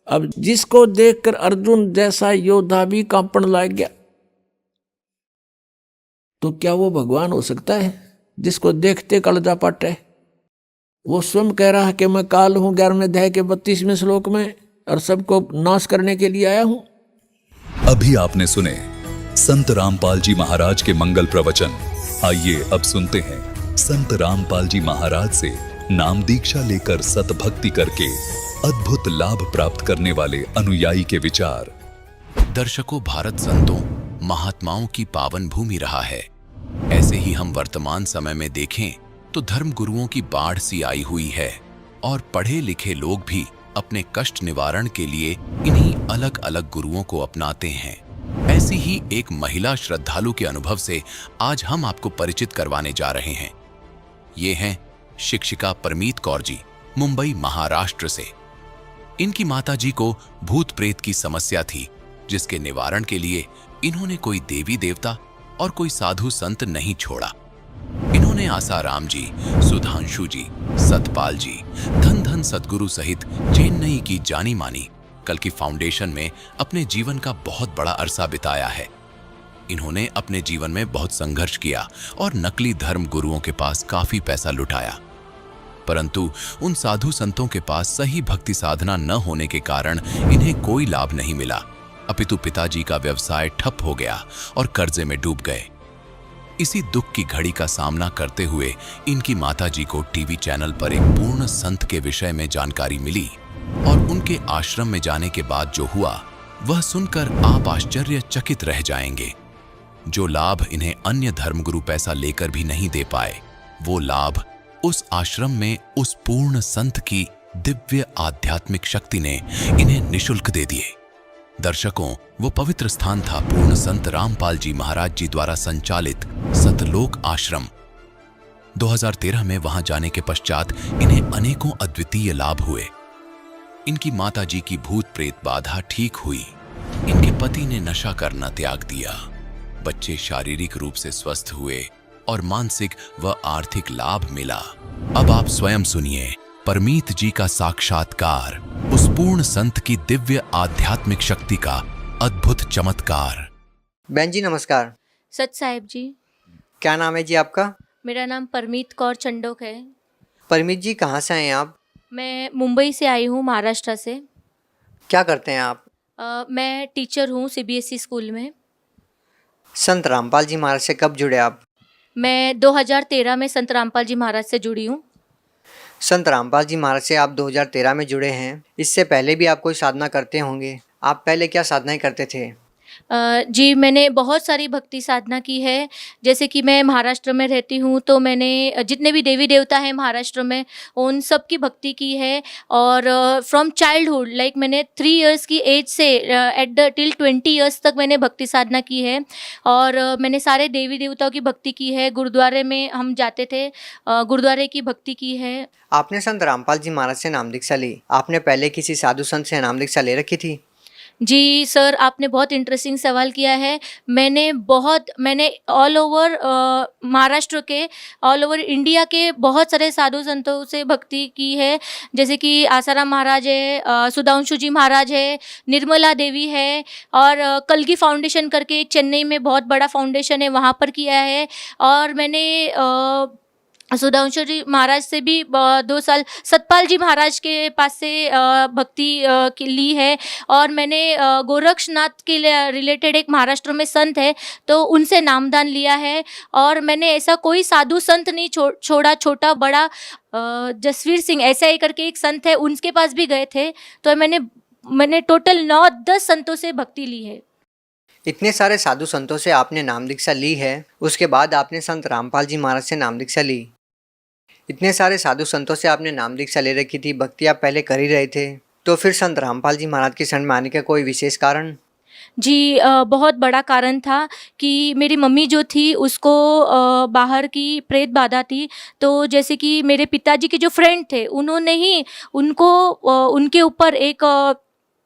अब जिसको देखकर अर्जुन जैसा योद्धा भी कांपण लग गया, तो क्या वो भगवान हो सकता है जिसको देखते कलजा पाटे? वो स्वयं कह रहा है कि मैं काल हूं 11वें अध्याय के 32वें श्लोक में, और सबको नाश करने के लिए आया हूं। अभी आपने सुने संत रामपाल जी महाराज के मंगल प्रवचन। आइए अब सुनते हैं संत रामपाल जी महाराज से नाम दीक्षा लेकर सतभक्ति करके अद्भुत लाभ प्राप्त करने वाले अनुयायी के विचार। दर्शकों, भारत संतों महात्माओं की पावन भूमि रहा है। ऐसे ही हम वर्तमान समय में देखें तो धर्म गुरुओं की बाढ़ सी आई हुई है, और पढ़े लिखे लोग भी अपने कष्ट निवारण के लिए इन्हीं अलग अलग गुरुओं को अपनाते हैं। ऐसी ही एक महिला श्रद्धालु के अनुभव से आज हम आपको परिचित करवाने जा रहे हैं। ये हैं शिक्षिका परमीत कौर जी, मुंबई महाराष्ट्र से। इनकी माताजी को भूत प्रेत की समस्या थी, जिसके निवारण के लिए इन्होंने कोई देवी देवता और कोई साधु संत नहीं छोड़ा। इन्होंने इन्होंने आसाराम जी, सुधांशु जी, सतपाल जी, धन धन सद्गुरु सहित चेन्नई की जानी मानी कल्कि फाउंडेशन में अपने जीवन का बहुत बड़ा अरसा बिताया है। इन्होंने अपने जीवन में बहुत संघर्ष किया और नकली धर्म गुरुओं के पास काफी पैसा लुटाया, परंतु उन साधु संतों के पास सही भक्ति साधना न होने के कारण इन्हें कोई लाभ नहीं मिला, अपितु पिताजी का व्यवसाय ठप हो गया और कर्जे में डूब गए। इसी दुख की घड़ी का सामना करते हुए इनकी माताजी को टीवी चैनल पर एक पूर्ण संत के विषय में जानकारी मिली और उनके आश्रम में जाने के बाद जो हुआ वह सुनकर आप आश्चर्यचकित रह जाएंगे। जो लाभ इन्हें अन्य धर्मगुरु पैसा लेकर भी नहीं दे पाए, वो लाभ उस आश्रम में उस पूर्ण संत की दिव्य आध्यात्मिक शक्ति ने इन्हें निशुल्क दे दिए। दर्शकों, वो पवित्र स्थान था पूर्ण संत रामपाल जी महाराज जी द्वारा संचालित सतलोक आश्रम। 2013 में वहां जाने के पश्चात इन्हें अनेकों अद्वितीय लाभ हुए। इनकी माताजी की भूत प्रेत बाधा ठीक हुई, इनके पति ने नशा करना त्याग दिया, बच्चे शारीरिक रूप से स्वस्थ हुए और मानसिक व आर्थिक लाभ मिला। अब आप स्वयं सुनिए परमीत जी का साक्षात्कार, उस पूर्ण संत की दिव्य आध्यात्मिक शक्ति का अद्भुत चमत्कार। बहन जी नमस्कार। सच साहिब जी। क्या नाम है जी आपका? मेरा नाम परमीत कौर चंडोक है। परमीत जी कहाँ से हैं आप? मैं मुंबई से आई हूँ, महाराष्ट्र से। क्या करते हैं आप? मैं टीचर हूँ सीबीएसई स्कूल में। संत रामपाल जी महाराज से कब जुड़े आप? मैं 2013 में संत रामपाल जी महाराज से जुड़ी हूँ। संत रामपाल जी महाराज से आप 2013 में जुड़े हैं। इससे पहले भी आप कोई साधना करते होंगे। आप पहले क्या साधनाएं करते थे? जी, मैंने बहुत सारी भक्ति साधना की है। जैसे कि मैं महाराष्ट्र में रहती हूँ, तो मैंने जितने भी देवी देवता हैं महाराष्ट्र में, उन सब की भक्ति की है। और फ्रॉम चाइल्डहुड, लाइक मैंने 3 इयर्स की एज से एट द टिल 20 इयर्स तक मैंने भक्ति साधना की है। और मैंने सारे देवी देवताओं की भक्ति की है। गुरुद्वारे में हम जाते थे, गुरुद्वारे की भक्ति की है। आपने संत रामपाल जी महाराज से नाम दीक्षा ली। आपने पहले किसी साधु संत से नाम दीक्षा ले रखी थी? जी सर, आपने बहुत इंटरेस्टिंग सवाल किया है। मैंने ऑल ओवर महाराष्ट्र के, ऑल ओवर इंडिया के बहुत सारे साधु संतों से भक्ति की है। जैसे कि आसाराम महाराज है, सुधांशु जी महाराज है, निर्मला देवी है, और कल्गी फाउंडेशन करके एक चेन्नई में बहुत बड़ा फाउंडेशन है, वहाँ पर किया है। और मैंने सुधांशु जी महाराज से भी 2 साल, सतपाल जी महाराज के पास से भक्ति ली है। और मैंने गोरक्षनाथ के रिलेटेड एक महाराष्ट्र में संत है, तो उनसे नामदान लिया है। और मैंने ऐसा कोई साधु संत नहीं छोड़ा, छोटा बड़ा। जसवीर सिंह ऐसा ही करके एक संत है, उनके पास भी गए थे। तो मैंने टोटल 9-10 संतों से भक्ति ली है। इतने सारे साधु संतों से आपने नाम दीक्षा ली है, उसके बाद आपने संत रामपाल जी महाराज से नाम दीक्षा ली। इतने सारे साधु संतों से आपने नाम दीक्षा ले रखी थी, भक्ति आप पहले कर ही रहे थे, तो फिर संत रामपाल जी महाराज के शरण में आने का कोई विशेष कारण? जी, बहुत बड़ा कारण था कि मेरी मम्मी जो थी उसको बाहर की प्रेत बाधा थी। तो जैसे कि मेरे पिताजी के जो फ्रेंड थे, उन्होंने ही उनके ऊपर एक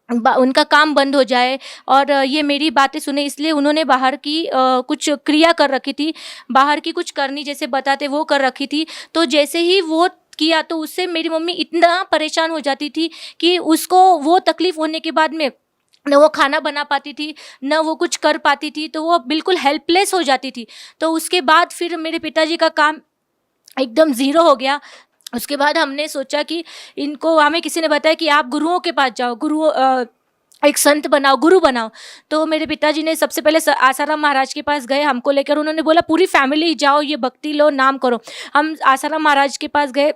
उनका काम बंद हो जाए, और ये मेरी बातें सुने, इसलिए उन्होंने बाहर की कुछ क्रिया कर रखी थी, बाहर की कुछ करनी जैसे बताते वो कर रखी थी। तो जैसे ही वो किया, तो उससे मेरी मम्मी इतना परेशान हो जाती थी कि उसको वो तकलीफ होने के बाद में न वो खाना बना पाती थी, न वो कुछ कर पाती थी, तो वो बिल्कुल हेल्पलेस हो जाती थी। तो उसके बाद फिर मेरे पिताजी का काम एकदम ज़ीरो हो गया। उसके बाद हमने सोचा कि हमें किसी ने बताया कि आप गुरुओं के पास जाओ, एक संत बनाओ, गुरु बनाओ। तो मेरे पिताजी ने सबसे पहले आसाराम महाराज के पास गए, हमको लेकर। उन्होंने बोला पूरी फैमिली जाओ, ये भक्ति लो, नाम करो। हम आसाराम महाराज के पास गए।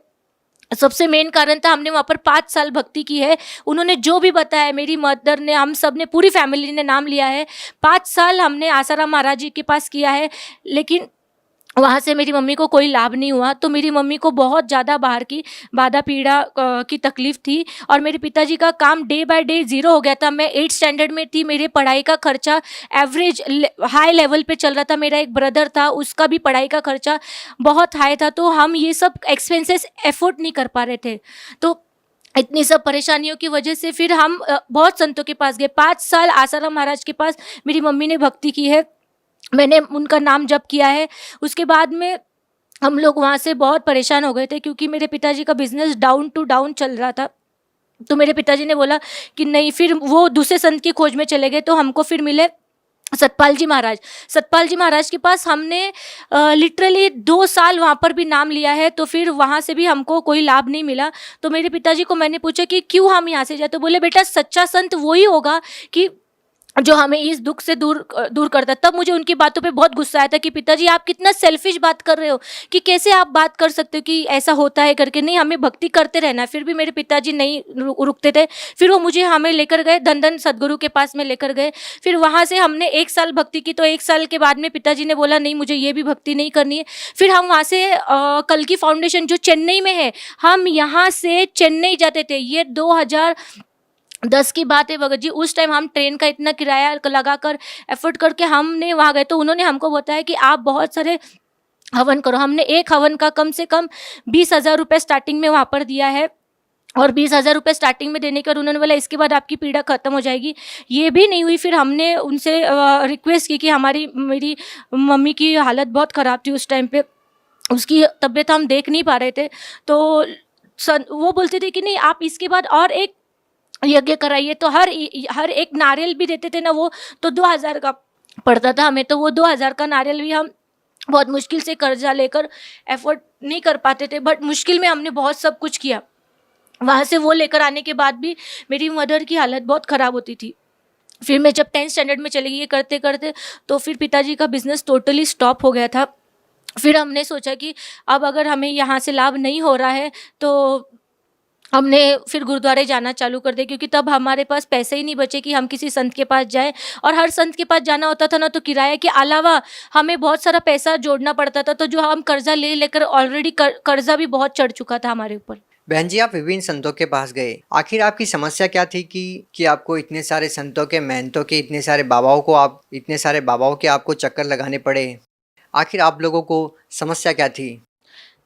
सबसे मेन कारण था, हमने वहाँ पर 5 साल भक्ति की है। उन्होंने जो भी बताया, मेरी मदर ने, हम सब ने, पूरी फैमिली ने नाम लिया है। 5 साल हमने आसाराम महाराज जी के पास किया है, लेकिन वहाँ से मेरी मम्मी को कोई लाभ नहीं हुआ। तो मेरी मम्मी को बहुत ज़्यादा बाहर की बाधा पीड़ा की तकलीफ़ थी, और मेरे पिताजी का काम डे बाय डे ज़ीरो हो गया था। मैं 8th स्टैंडर्ड में थी, मेरे पढ़ाई का खर्चा एवरेज हाई लेवल पे चल रहा था। मेरा एक ब्रदर था, उसका भी पढ़ाई का खर्चा बहुत हाई था। तो हम ये सब एक्सपेंसेस एफोर्ड नहीं कर पा रहे थे। तो इतनी सब परेशानियों की वजह से फिर हम बहुत संतों के पास गए। 5 साल आसाराम महाराज के पास मेरी मम्मी ने भक्ति की है, मैंने उनका नाम जप किया है। उसके बाद में हम लोग वहाँ से बहुत परेशान हो गए थे, क्योंकि मेरे पिताजी का बिजनेस डाउन टू डाउन चल रहा था। तो मेरे पिताजी ने बोला कि नहीं, फिर वो दूसरे संत की खोज में चले गए। तो हमको फिर मिले सतपाल जी महाराज। सतपाल जी महाराज के पास हमने लिटरली 2 साल वहाँ पर भी नाम लिया है, तो फिर वहाँ से भी हमको कोई लाभ नहीं मिला। तो मेरे पिताजी को मैंने पूछा कि क्यों हम यहाँ से जाए, तो बोले बेटा सच्चा संत वही होगा कि जो हमें इस दुख से दूर करता। तब मुझे उनकी बातों पे बहुत गुस्सा आया था कि पिताजी आप कितना सेल्फिश बात कर रहे हो, कि कैसे आप बात कर सकते हो कि ऐसा होता है करके। नहीं, हमें भक्ति करते रहना है। फिर भी मेरे पिताजी नहीं रुकते थे। फिर वो मुझे हमें लेकर गए, धन सदगुरु के पास में लेकर गए। फिर वहाँ से हमने 1 साल भक्ति की। तो 1 साल के बाद में पिताजी ने बोला नहीं, मुझे ये भी भक्ति नहीं करनी है। फिर हम वहाँ से कल्कि फाउंडेशन जो चेन्नई में है, हम यहाँ से चेन्नई जाते थे। ये 2010 की बात है भगत जी। उस टाइम हम ट्रेन का इतना किराया लगाकर एफर्ट करके हमने वहाँ गए। तो उन्होंने हमको बताया कि आप बहुत सारे हवन करो। हमने एक हवन का कम से कम 20,000 रुपये स्टार्टिंग में वहाँ पर दिया है। और 20,000 रुपये स्टार्टिंग में देने के बाद उन्होंने बोला इसके बाद आपकी पीड़ा खत्म हो जाएगी। ये भी नहीं हुई। फिर हमने उनसे रिक्वेस्ट की कि मेरी मम्मी की हालत बहुत ख़राब थी उस टाइम पे, उसकी तबीयत हम देख नहीं पा रहे थे। तो वो बोलते थे कि नहीं, आप इसके बाद और एक यज्ञ कराइए। तो हर एक नारियल भी देते थे ना, वो तो 2,000 का पड़ता था हमें। तो वो 2,000 का नारियल भी हम बहुत मुश्किल से कर्जा लेकर एफोर्ड नहीं कर पाते थे। बट मुश्किल में हमने बहुत सब कुछ किया। वहाँ से वो लेकर आने के बाद भी मेरी मदर की हालत बहुत ख़राब होती थी। फिर मैं जब 10th स्टैंडर्ड में चली गई, ये करते करते तो फिर पिताजी का बिज़नेस टोटली स्टॉप हो गया था। फिर हमने सोचा कि अब अगर हमें यहाँ से लाभ नहीं हो रहा है तो हमने फिर गुरुद्वारे जाना चालू कर दिया, क्योंकि तब हमारे पास पैसे ही नहीं बचे कि हम किसी संत के पास जाएं। और हर संत के पास जाना होता था ना, तो किराए के अलावा हमें बहुत सारा पैसा जोड़ना पड़ता था। तो जो हम कर्जा लेकर ऑलरेडी कर्जा भी बहुत चढ़ चुका था हमारे ऊपर। बहन जी, आप विभिन्न संतों के पास गए, आखिर आपकी समस्या क्या थी कि आपको इतने सारे संतों के, महंतों के, इतने सारे बाबाओं के आपको चक्कर लगाने पड़े? आखिर आप लोगों को समस्या क्या थी?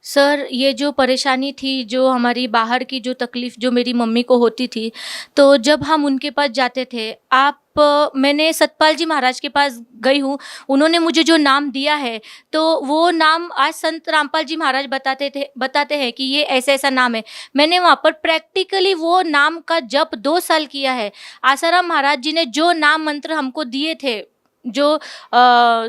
सर, ये जो परेशानी थी, जो हमारी बाहर की जो तकलीफ़ जो मेरी मम्मी को होती थी, तो जब हम उनके पास जाते थे, मैंने सतपाल जी महाराज के पास गई हूँ। उन्होंने मुझे जो नाम दिया है, तो वो नाम आज संत रामपाल जी महाराज बताते हैं कि ये ऐसा नाम है। मैंने वहाँ पर प्रैक्टिकली वो नाम का जप 2 साल किया है। आसाराम महाराज जी ने जो नाम मंत्र हमको दिए थे, जो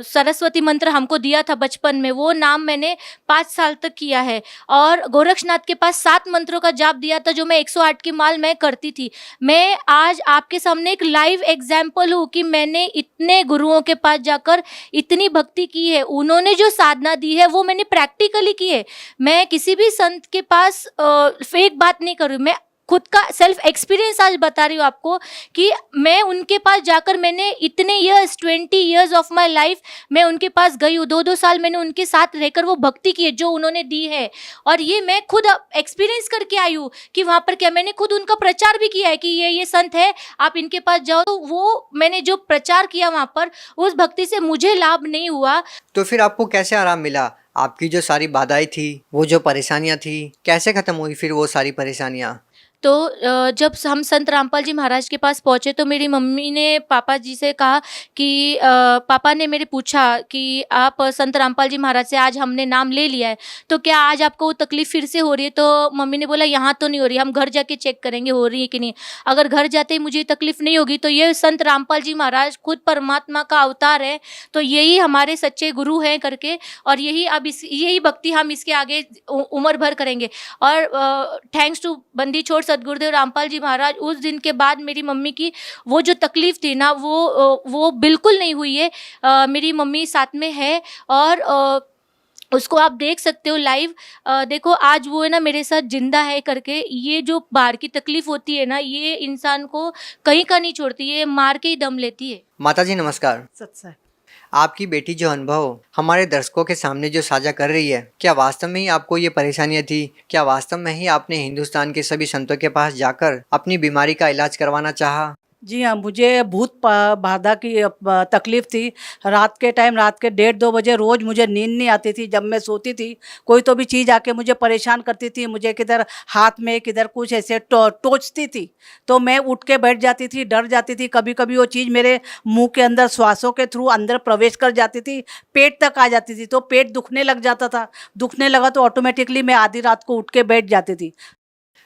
सरस्वती मंत्र हमको दिया था बचपन में, वो नाम मैंने 5 साल तक किया है। और गोरक्षनाथ के पास 7 मंत्रों का जाप दिया था, जो मैं 108 की माल मैं करती थी। मैं आज आपके सामने एक लाइव एग्जाम्पल हूँ कि मैंने इतने गुरुओं के पास जाकर इतनी भक्ति की है। उन्होंने जो साधना दी है वो मैंने प्रैक्टिकली की है। मैं किसी भी संत के पास फेक बात नहीं कर रही हूँ, मैं खुद का सेल्फ एक्सपीरियंस आज बता रही हूँ आपको कि मैं उनके पास जाकर मैंने इतने years, 20 years of my life मैं उनके पास गई हूँ। 2-2 साल मैंने उनके साथ रहकर वो भक्ति की है जो उन्होंने दी है। और ये मैं खुद एक्सपीरियंस करके आई हूँ कि वहाँ पर क्या, मैंने खुद उनका प्रचार भी किया है कि ये संत है, आप इनके पास जाओ। तो वो मैंने जो प्रचार किया वहाँ पर, उस भक्ति से मुझे लाभ नहीं हुआ। तो फिर आपको कैसे आराम मिला? आपकी जो सारी बाधाएं थी, वो जो परेशानियां थी, कैसे खत्म हुई फिर वो सारी परेशानियां? तो जब हम संत रामपाल जी महाराज के पास पहुँचे तो मेरी मम्मी ने पापा जी से कहा कि पापा ने मेरे पूछा कि आप संत रामपाल जी महाराज से आज हमने नाम ले लिया है, तो क्या आज आपको वो तकलीफ़ फिर से हो रही है? तो मम्मी ने बोला यहाँ तो नहीं हो रही, हम घर जाके चेक करेंगे हो रही है कि नहीं। अगर घर जाते ही मुझे तकलीफ़ नहीं होगी तो ये संत रामपाल जी महाराज खुद परमात्मा का अवतार है, तो यही हमारे सच्चे गुरु हैं करके, और यही भक्ति हम इसके आगे उम्र भर करेंगे। और थैंक्स टू बंदी छोड़ सदगुरुदेव रामपाल जी महाराज, उस दिन के बाद मेरी मम्मी की वो जो तकलीफ़ थी ना, वो बिल्कुल नहीं हुई है। मेरी मम्मी साथ में है और उसको आप देख सकते हो लाइव। देखो आज वो है ना मेरे साथ जिंदा है करके। ये जो बाहर की तकलीफ़ होती है ना, ये इंसान को कहीं का नहीं छोड़ती, ये मार के ही दम लेती है। माता जी नमस्कार। सत्संग। आपकी बेटी जो अनुभव हमारे दर्शकों के सामने जो साझा कर रही है, क्या वास्तव में ही आपको ये परेशानियां थी? क्या वास्तव में ही आपने हिंदुस्तान के सभी संतों के पास जाकर अपनी बीमारी का इलाज करवाना चाहा? जी हाँ, मुझे बाधा की तकलीफ थी। रात के टाइम, रात के 1:30-2 बजे रोज़ मुझे नींद नहीं आती थी। जब मैं सोती थी, कोई तो भी चीज़ आके मुझे परेशान करती थी। मुझे किधर हाथ में, किधर कुछ ऐसे टोचती थी, तो मैं उठ के बैठ जाती थी, डर जाती थी। कभी-कभी वो चीज़ मेरे मुँह के अंदर श्वासों के थ्रू अंदर प्रवेश कर जाती थी, पेट तक आ जाती थी, तो पेट दुखने लग जाता था। दुखने लगा तो ऑटोमेटिकली मैं आधी रात को उठ के बैठ जाती थी।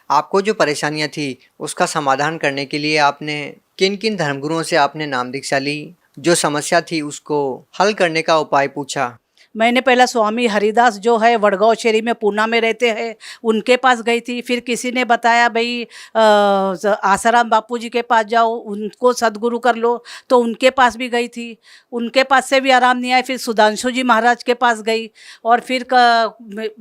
आपको जो परेशानियाँ थी, उसका समाधान करने के लिए आपने किन-किन धर्मगुरुओं से आपने नाम दीक्षा ली? जो समस्या थी उसको हल करने का उपाय पूछा? मैंने पहला स्वामी हरिदास जो है वडगांव शहरी में, पूना में रहते हैं, उनके पास गई थी। फिर किसी ने बताया भाई आसाराम बापू जी के पास जाओ, उनको सद्गुरु कर लो, तो उनके पास भी गई थी। उनके पास से भी आराम नहीं आया। फिर सुधांशु जी महाराज के पास गई, और फिर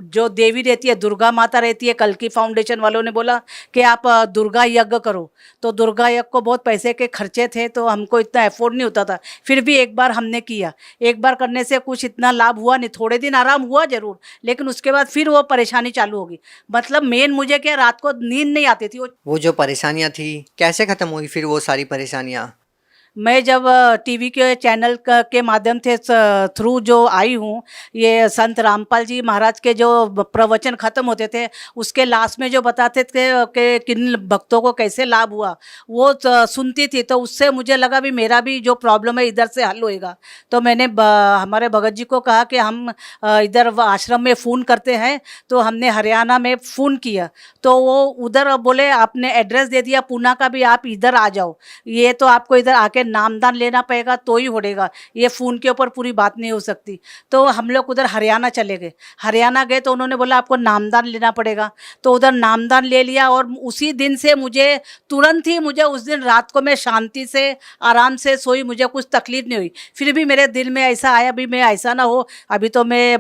जो देवी रहती है, दुर्गा माता रहती है, कल्की फाउंडेशन वालों ने बोला कि आप दुर्गा यज्ञ करो। तो दुर्गा यज्ञ को बहुत पैसे के खर्चे थे, तो हमको इतना अफोर्ड नहीं होता था। फिर भी एक बार हमने किया। एक बार करने से कुछ इतना लाभ हुआ नहीं, थोड़े दिन आराम हुआ जरूर, लेकिन उसके बाद फिर वो परेशानी चालू होगी। मतलब मेन मुझे क्या, रात को नींद नहीं आती थी। वो जो परेशानियाँ थी, कैसे ख़त्म हुई फिर वो सारी परेशानियाँ? मैं जब टीवी के चैनल के माध्यम से थ्रू जो आई हूँ, ये संत रामपाल जी महाराज के जो प्रवचन ख़त्म होते थे, उसके लास्ट में जो बताते थे कि किन भक्तों को कैसे लाभ हुआ, वो सुनती थी। तो उससे मुझे लगा भी मेरा भी जो प्रॉब्लम है इधर से हल होएगा। तो मैंने हमारे भगत जी को कहा कि हम इधर आश्रम में फ़ोन करते हैं। तो हमने हरियाणा में फ़ोन किया, तो वो उधर बोले आपने एड्रेस दे दिया पूना का भी, आप इधर आ जाओ, ये तो आपको इधर आके नामदान लेना पड़ेगा तो ही होगा, ये फ़ोन के ऊपर पूरी बात नहीं हो सकती। तो हम लोग उधर हरियाणा चले गए। हरियाणा गए तो उन्होंने बोला आपको नामदान लेना पड़ेगा। तो उधर नामदान ले लिया, और उसी दिन से मुझे तुरंत ही, मुझे उस दिन रात को मैं शांति से आराम से सोई, मुझे कुछ तकलीफ नहीं हुई। फिर भी मेरे दिल में ऐसा आया भी मैं ऐसा ना हो, अभी तो मैं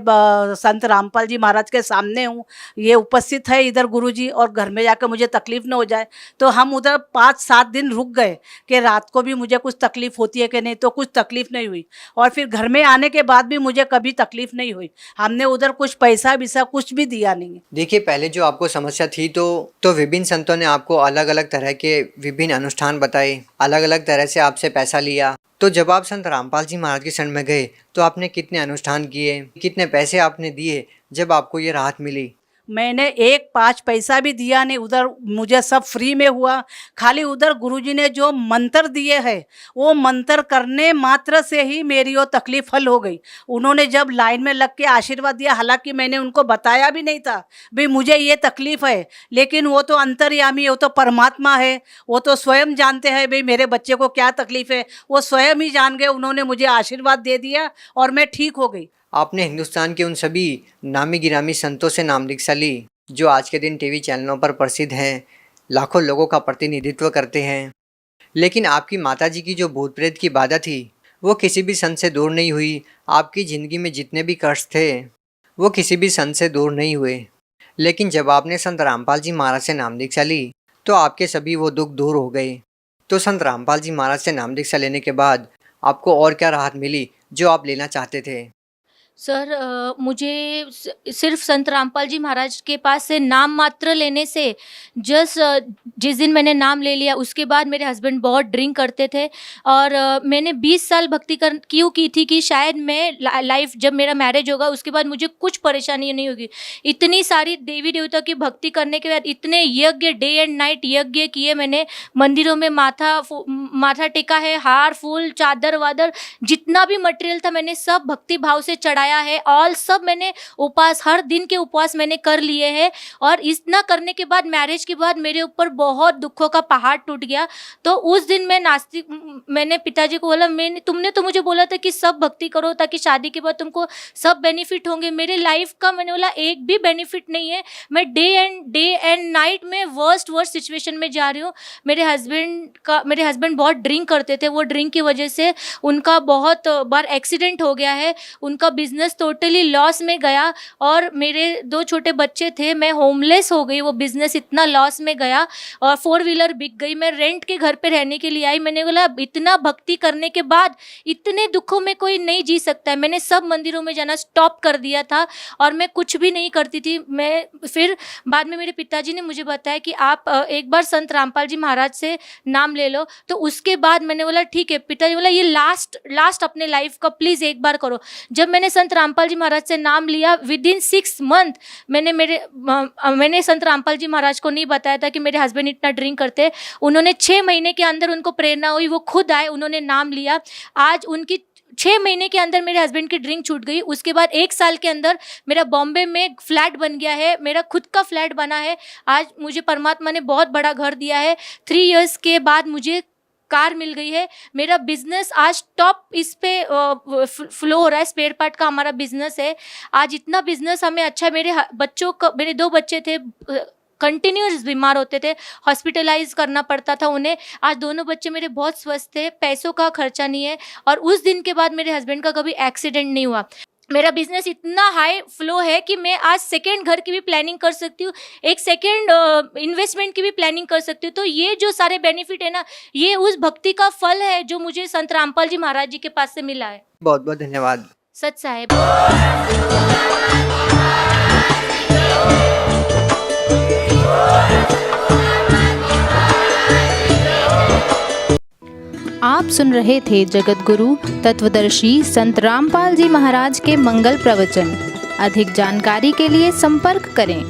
संत रामपाल जी महाराज के सामने हूँ, ये उपस्थित है इधर गुरुजी, और घर में जाकर मुझे तकलीफ ना हो जाए। तो हम उधर 5-7 दिन रुक गए कि रात को भी मुझे कुछ तकलीफ होती है कि नहीं, तो कुछ तकलीफ नहीं हुई। और फिर घर में आने के बाद भी मुझे कभी तकलीफ नहीं हुई। हमने उधर कुछ पैसा विसा कुछ भी दिया नहीं। देखिए, पहले जो आपको समस्या थी तो विभिन्न संतों ने आपको अलग अलग तरह के विभिन्न अनुष्ठान बताए, अलग अलग तरह से आपसे पैसा लिया। तो जब आप संत रामपाल जी महाराज के शरण में गए, तो आपने कितने अनुष्ठान किए, कितने पैसे आपने दिए जब आपको ये राहत मिली? मैंने 1 पैसा भी दिया नहीं, उधर मुझे सब फ्री में हुआ। खाली उधर गुरुजी ने जो मंत्र दिए हैं, वो मंत्र करने मात्र से ही मेरी वो तकलीफ हल हो गई। उन्होंने जब लाइन में लग के आशीर्वाद दिया, हालांकि मैंने उनको बताया भी नहीं था भाई मुझे ये तकलीफ है, लेकिन वो तो अंतर्यामी है, वो तो परमात्मा है, वो तो स्वयं जानते हैं भाई मेरे बच्चे को क्या तकलीफ है, वो स्वयं ही जान गए। उन्होंने मुझे आशीर्वाद दे दिया और मैं ठीक हो गई। आपने हिंदुस्तान के उन सभी नामी गिरामी संतों से नाम दीक्षा ली जो आज के दिन टीवी चैनलों पर प्रसिद्ध हैं, लाखों लोगों का प्रतिनिधित्व करते हैं, लेकिन आपकी माताजी की जो भूत प्रेत की बाधा थी, वो किसी भी संत से दूर नहीं हुई। आपकी ज़िंदगी में जितने भी कष्ट थे, वो किसी भी संत से दूर नहीं हुए। लेकिन जब आपने संत रामपाल जी महाराज से नाम दीक्षा ली, तो आपके सभी वो दुख दूर हो गए। तो संत रामपाल जी महाराज से नाम दीक्षा लेने के बाद आपको और क्या राहत मिली जो आप लेना चाहते थे? सर मुझे सिर्फ संत रामपाल जी महाराज के पास से नाम मात्र लेने से जिस दिन मैंने नाम ले लिया, उसके बाद मेरे हस्बैंड बहुत ड्रिंक करते थे, और मैंने 20 साल भक्ति क्यों की थी कि शायद मैं लाइफ जब मेरा मैरिज होगा उसके बाद मुझे कुछ परेशानी नहीं होगी। इतनी सारी देवी देवता की भक्ति करने के बाद इतने यज्ञ, डे एंड नाइट यज्ञ किए मैंने, मंदिरों में माथा टेका है, हार फूल चादर वादर जितना भी मटेरियल था मैंने सब भक्ति भाव से चढ़ाया है। ऑल सब मैंने उपवास, हर दिन के उपवास मैंने कर लिए हैं। और इतना करने के बाद मैरिज के बाद मेरे ऊपर बहुत दुखों का पहाड़ टूट गया। तो उस दिन मैं मैंने पिताजी को बोला, तुमने तो मुझे बोला था कि सब भक्ति करो ताकि शादी के बाद तुमको सब बेनिफिट होंगे। मेरे लाइफ का मैंने बोला एक भी बेनिफिट नहीं है। मैं डे एंड नाइट में वर्स्ट सिचुएशन में जा रही हूँ। मेरे हस्बैंड बहुत ड्रिंक करते थे। वो ड्रिंक की वजह से उनका बहुत बार एक्सीडेंट हो गया है। उनका बिजनेस बिज़नेस टोटली लॉस में गया और मेरे 2 छोटे बच्चे थे, मैं होमलेस हो गई, वो बिज़नेस इतना लॉस में गया और 4 व्हीलर बिक गई। मैं रेंट के घर पे रहने के लिए आई। मैंने बोला इतना भक्ति करने के बाद इतने दुखों में कोई नहीं जी सकता है। मैंने सब मंदिरों में जाना स्टॉप कर दिया था और मैं कुछ भी नहीं करती थी। मैं फिर बाद में मेरे पिताजी ने मुझे बताया कि आप एक बार संत रामपाल जी महाराज से नाम ले लो। तो उसके बाद मैंने बोला ठीक है। पिताजी बोला ये लास्ट अपने लाइफ का प्लीज़ एक बार करो। जब मैंने संत रामपाल जी महाराज से नाम लिया विदिन 6 मंथ मैंने संत रामपाल जी महाराज को नहीं बताया था कि मेरे हस्बैंड इतना ड्रिंक करते। उन्होंने 6 महीने के अंदर उनको प्रेरणा हुई, वो खुद आए, उन्होंने नाम लिया। आज उनकी 6 महीने के अंदर मेरे हस्बैंड की ड्रिंक छूट गई। उसके बाद 1 साल के अंदर मेरा बॉम्बे में फ्लैट बन गया है, मेरा खुद का फ्लैट बना है। आज मुझे परमात्मा ने बहुत बड़ा घर दिया है। 3 इयर्स के बाद मुझे कार मिल गई है। मेरा बिजनेस आज टॉप इस पे फ्लो हो रहा है। स्पेयर पार्ट का हमारा बिजनेस है। आज इतना बिजनेस हमें अच्छा, मेरे 2 बच्चे थे, कंटिन्यूस बीमार होते थे, हॉस्पिटलाइज करना पड़ता था उन्हें। आज दोनों बच्चे मेरे बहुत स्वस्थ थे, पैसों का खर्चा नहीं है और उस दिन के बाद मेरे हस्बैंड का कभी एक्सीडेंट नहीं हुआ। मेरा बिजनेस इतना हाई फ्लो है कि मैं आज सेकेंड घर की भी प्लानिंग कर सकती हूँ, एक सेकेंड इन्वेस्टमेंट की भी प्लानिंग कर सकती हूँ। तो ये जो सारे बेनिफिट है ना, ये उस भक्ति का फल है जो मुझे संत रामपाल जी महाराज जी के पास से मिला है। बहुत बहुत धन्यवाद। सच साहेब। आप सुन रहे थे जगत गुरु तत्वदर्शी संत रामपाल जी महाराज के मंगल प्रवचन। अधिक जानकारी के लिए संपर्क करें।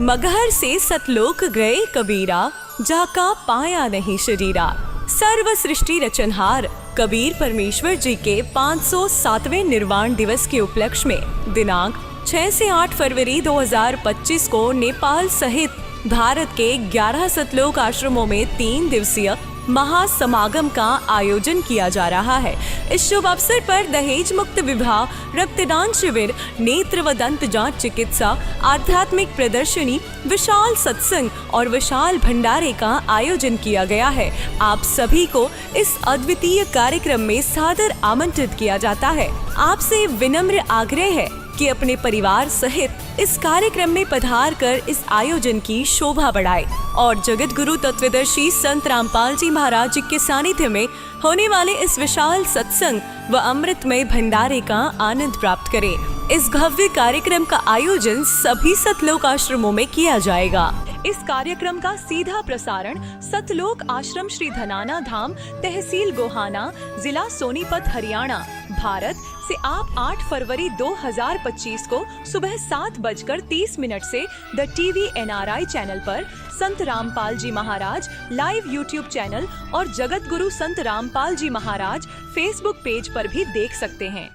मगहर से सतलोक गए कबीरा, जाका पाया नहीं शरीरा। सर्व सृष्टि रचनहार कबीर परमेश्वर जी के 507वें निर्वाण दिवस के उपलक्ष्य में दिनांक 6 से 8 फरवरी 2025 को नेपाल सहित भारत के 11 सतलोक आश्रमों में 3 दिवसीय महासमागम का आयोजन किया जा रहा है। इस शुभ अवसर पर दहेज मुक्त विवाह, रक्तदान शिविर, नेत्र व दंत जांच चिकित्सा, आध्यात्मिक प्रदर्शनी, विशाल सत्संग और विशाल भंडारे का आयोजन किया गया है। आप सभी को इस अद्वितीय कार्यक्रम में सादर आमंत्रित किया जाता है। आपसे विनम्र आग्रह है कि अपने परिवार सहित इस कार्यक्रम में पधार कर इस आयोजन की शोभा बढ़ाए और जगत गुरु तत्वदर्शी संत रामपाल जी महाराज जी के सानिध्य में होने वाले इस विशाल सत्संग व अमृतमय भंडारे का आनंद प्राप्त करें। इस भव्य कार्यक्रम का आयोजन सभी सतलोक आश्रमों में किया जाएगा। इस कार्यक्रम का सीधा प्रसारण सतलोक आश्रम श्री धनाना धाम, तहसील गोहाना, जिला सोनीपत, हरियाणा, भारत से आप 8 फरवरी 2025 को सुबह 7:30 से द टीवी NRI चैनल पर संत रामपाल जी महाराज लाइव YouTube चैनल और जगत गुरु संत रामपाल जी महाराज फेसबुक पेज पर भी देख सकते हैं।